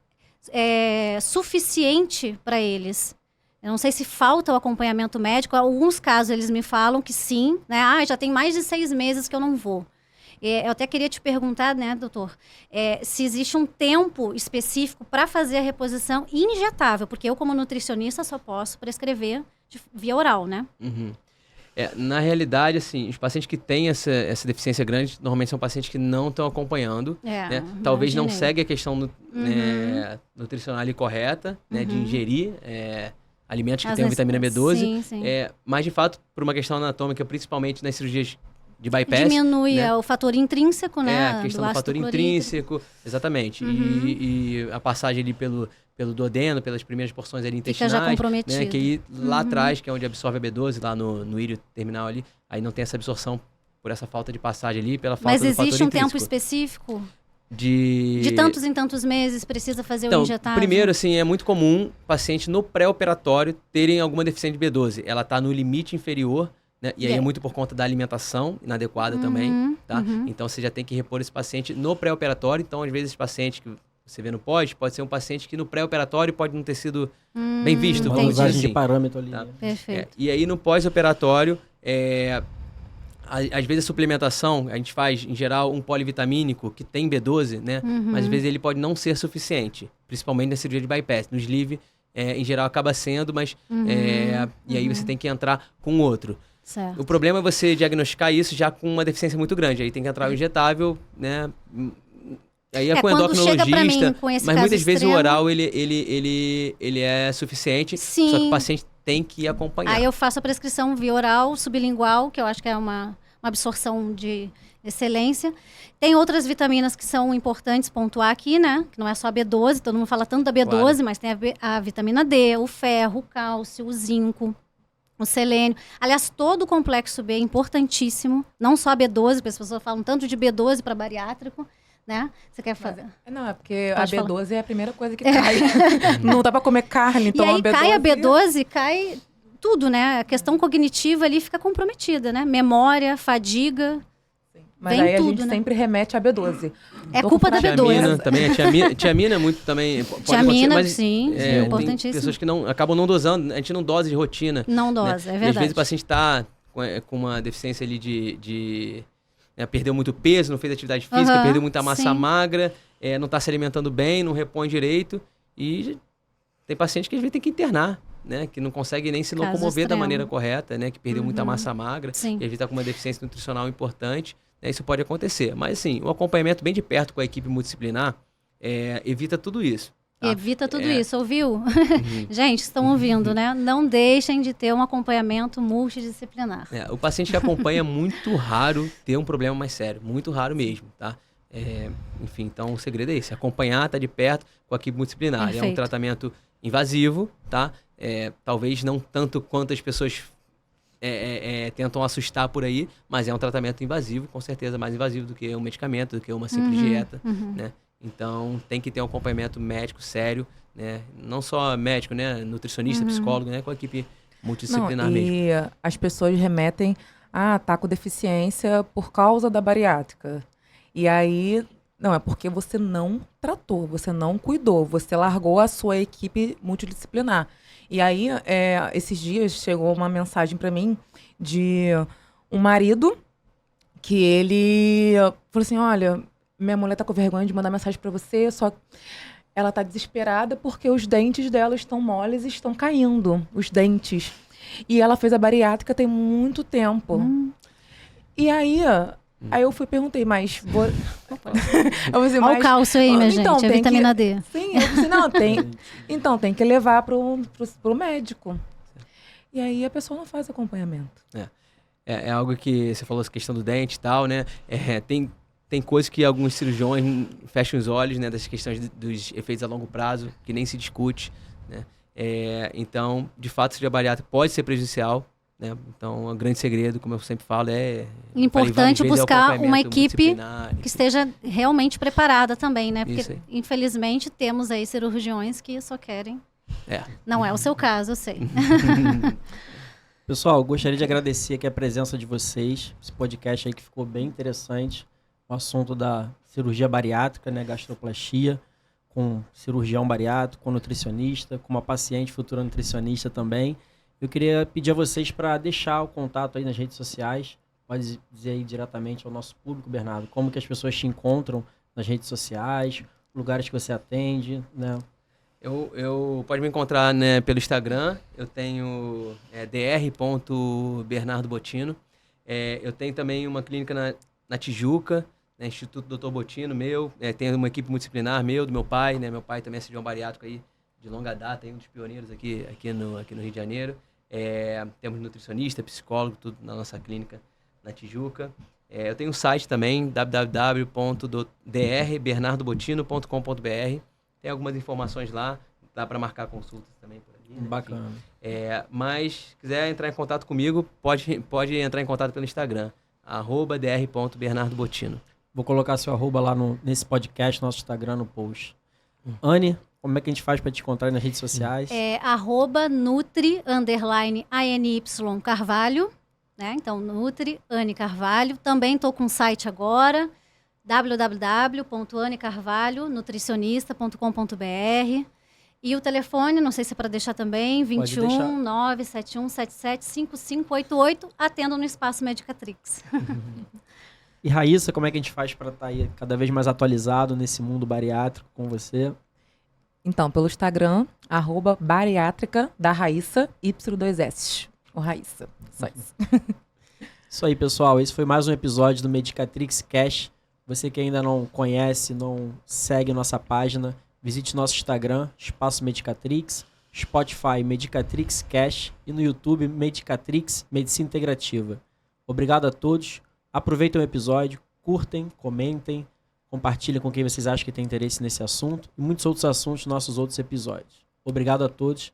suficiente para eles. Eu não sei se falta o acompanhamento médico. Em alguns casos eles me falam que sim, né? Já tem mais de 6 meses que eu não vou. Eu até queria te perguntar, né, doutor, se existe um tempo específico para fazer a reposição injetável, porque eu, como nutricionista, só posso prescrever via oral, né? Na realidade, assim, os pacientes que têm essa deficiência grande, normalmente são pacientes que não estão acompanhando, né? Talvez não segue a questão nutricional correta, né? De ingerir alimentos que tenham vitamina B12. Sim, sim. Mas, de fato, por uma questão anatômica, principalmente nas cirurgias de bypass... Diminui né? O fator intrínseco, né? A questão do ácido fator clorídrico. intrínseco, exatamente. E a passagem ali pelo duodeno, pelas primeiras porções ali intestinais. Fica já comprometido. Né? Que aí, lá atrás, que é onde absorve a B12, lá no írio terminal ali, aí não tem essa absorção por essa falta de passagem ali, pela falta Mas do fator existe um intrínseco. tempo específico? De tantos em tantos meses precisa fazer Então, o injetável? primeiro, assim, é muito comum paciente no pré-operatório terem alguma deficiência de B12. Ela está no limite inferior, né? E aí é muito por conta da alimentação inadequada também, tá? Então, você já tem que repor esse paciente no pré-operatório. Então, às vezes, esse paciente que você vê no pode ser um paciente que no pré-operatório pode não ter sido bem visto. Uma Vamos dizer usagem assim. de parâmetro ali. Tá. né? Perfeito. E aí, no pós-operatório, às vezes a suplementação, a gente faz, em geral, um polivitamínico que tem B12, né? Mas às vezes ele pode não ser suficiente, principalmente na cirurgia de bypass. No sleeve, em geral, acaba sendo, mas... E aí você tem que entrar com outro. Certo. O problema é você diagnosticar isso já com uma deficiência muito grande. Aí tem que entrar o injetável, né? Aí é com o quando chega pra mim endocrinologista, com esse mas caso muitas vezes o extremo- oral, ele é suficiente, Sim. só que o paciente tem que acompanhar. Aí eu faço a prescrição via oral, sublingual, que eu acho que é uma absorção de excelência. Tem outras vitaminas que são importantes pontuar aqui, né? Que não é só a B12, todo mundo fala tanto da B12, Claro. mas tem a vitamina D, o ferro, o cálcio, o zinco, o selênio. Aliás, todo o complexo B é importantíssimo, não só a B12, porque as pessoas falam tanto de B12 para bariátrico, né? Você quer fazer? Não, é porque Pode a falar. B12 é a primeira coisa que cai. Não dá pra comer carne, então E aí a B12... cai a B12, cai tudo, né? A questão cognitiva ali fica comprometida, né? Memória, fadiga. Mas vem aí a tudo, gente né? sempre remete a B12. É Tô culpa com da fraqueza. B12. Tiamina também, a tiamina é muito também. Pode Tiamina, acontecer, mas, sim, tem importantíssimo. pessoas que acabam não dosando, a gente não dosa de rotina. Não né? dosa, é E às verdade. vezes o paciente está com uma deficiência ali perdeu muito peso, não fez atividade física, Aham, perdeu muita massa sim. magra, não está se alimentando bem, não repõe direito. E tem paciente que às vezes tem que internar, né? Que não consegue nem se Caso locomover da extremo. maneira correta, né? Que perdeu muita massa magra Sim. e às vezes está com uma deficiência nutricional importante. Né? Isso pode acontecer. Mas, assim, o acompanhamento bem de perto com a equipe multidisciplinar evita tudo isso. Tá? Evita tudo isso, ouviu? Gente, estão ouvindo, né? Não deixem de ter um acompanhamento multidisciplinar. O paciente que acompanha é muito raro ter um problema mais sério. Muito raro mesmo, tá? Enfim, então o segredo é esse. Acompanhar, estar de perto com a equipe multidisciplinar. É um Perfeito. tratamento invasivo, tá? Talvez não tanto quanto as pessoas tentam assustar por aí, mas é um tratamento invasivo, com certeza mais invasivo do que um medicamento, do que uma simples dieta, né? Então, tem que ter um acompanhamento médico sério, né? Não só médico, né? Nutricionista, psicólogo, né? Com a equipe multidisciplinar mesmo. E as pessoas remetem, tá com deficiência por causa da bariátrica. E aí, não, é porque você não tratou, você não cuidou, você largou a sua equipe multidisciplinar. E aí, esses dias, chegou uma mensagem para mim de um marido que ele falou assim, olha, minha mulher tá com vergonha de mandar mensagem para você, só ela tá desesperada porque os dentes dela estão moles e estão caindo, os dentes. E ela fez a bariátrica tem muito tempo. E aí eu perguntei, mas... Eu falei assim, Olha o cálcio aí, minha gente, a tem vitamina D. Sim, eu disse, não, então tem que levar pro médico. E aí a pessoa não faz acompanhamento. É algo que você falou, essa questão do dente e tal, né? Tem coisas que alguns cirurgiões fecham os olhos, né? Das questões dos efeitos a longo prazo, que nem se discute, né? Então, de fato, a cirurgia bariátrica pode ser prejudicial, né? Então, o grande segredo, como eu sempre falo, Importante falei várias vezes, buscar uma acompanhamento equipe multidisciplinar, que esteja realmente preparada também, né? Isso Porque, aí. infelizmente, temos aí cirurgiões que só querem. Não é o seu caso, eu sei. Pessoal, gostaria de agradecer aqui a presença de vocês. Esse podcast aí que ficou bem interessante. O assunto da cirurgia bariátrica, né? Gastroplastia, com cirurgião bariátrico, com nutricionista, com uma paciente futura nutricionista também. Eu queria pedir a vocês para deixar o contato aí nas redes sociais. Pode dizer aí diretamente ao nosso público, Bernardo, como que as pessoas te encontram nas redes sociais, lugares que você atende, né? Eu pode me encontrar, né, pelo Instagram. Eu tenho dr.bernardobotino. Eu tenho também uma clínica na Tijuca, né, Instituto Dr. Botino, meu. Tenho uma equipe multidisciplinar do meu pai, né? Meu pai também é cirurgião bariátrico aí de longa data, um dos pioneiros aqui no Rio de Janeiro. Temos nutricionista, psicólogo, tudo na nossa clínica na Tijuca. Eu tenho um site também, www.drbernardobotino.com.br. Tem algumas informações lá, dá para marcar consultas também por ali. Né? Bacana. Mas se quiser entrar em contato comigo, pode entrar em contato pelo Instagram, @dr.bernardobotino. Vou colocar seu arroba lá nesse podcast, nosso Instagram, no post. Anne, como é que a gente faz para te encontrar nas redes sociais? @nutri_ANY Carvalho, né? Então, Nutri, Anne Carvalho. Também estou com um site agora, www.annecarvalhonutricionista.com.br. E o telefone, não sei se é para deixar também, 21 97177 5588, atendo no Espaço Medicatrix. E Raíssa, como é que a gente faz para estar aí cada vez mais atualizado nesse mundo bariátrico com você? Então, pelo Instagram, @bariátrica da Raíssa, Y2S. O Raíssa, só isso. Isso aí, pessoal. Esse foi mais um episódio do Medicatrix Cash. Você que ainda não conhece, não segue nossa página, visite nosso Instagram, Espaço Medicatrix, Spotify, Medicatrix Cash e no YouTube, Medicatrix Medicina Integrativa. Obrigado a todos. Aproveitem o episódio, curtem, comentem, compartilhem com quem vocês acham que tem interesse nesse assunto e muitos outros assuntos nos nossos outros episódios. Obrigado a todos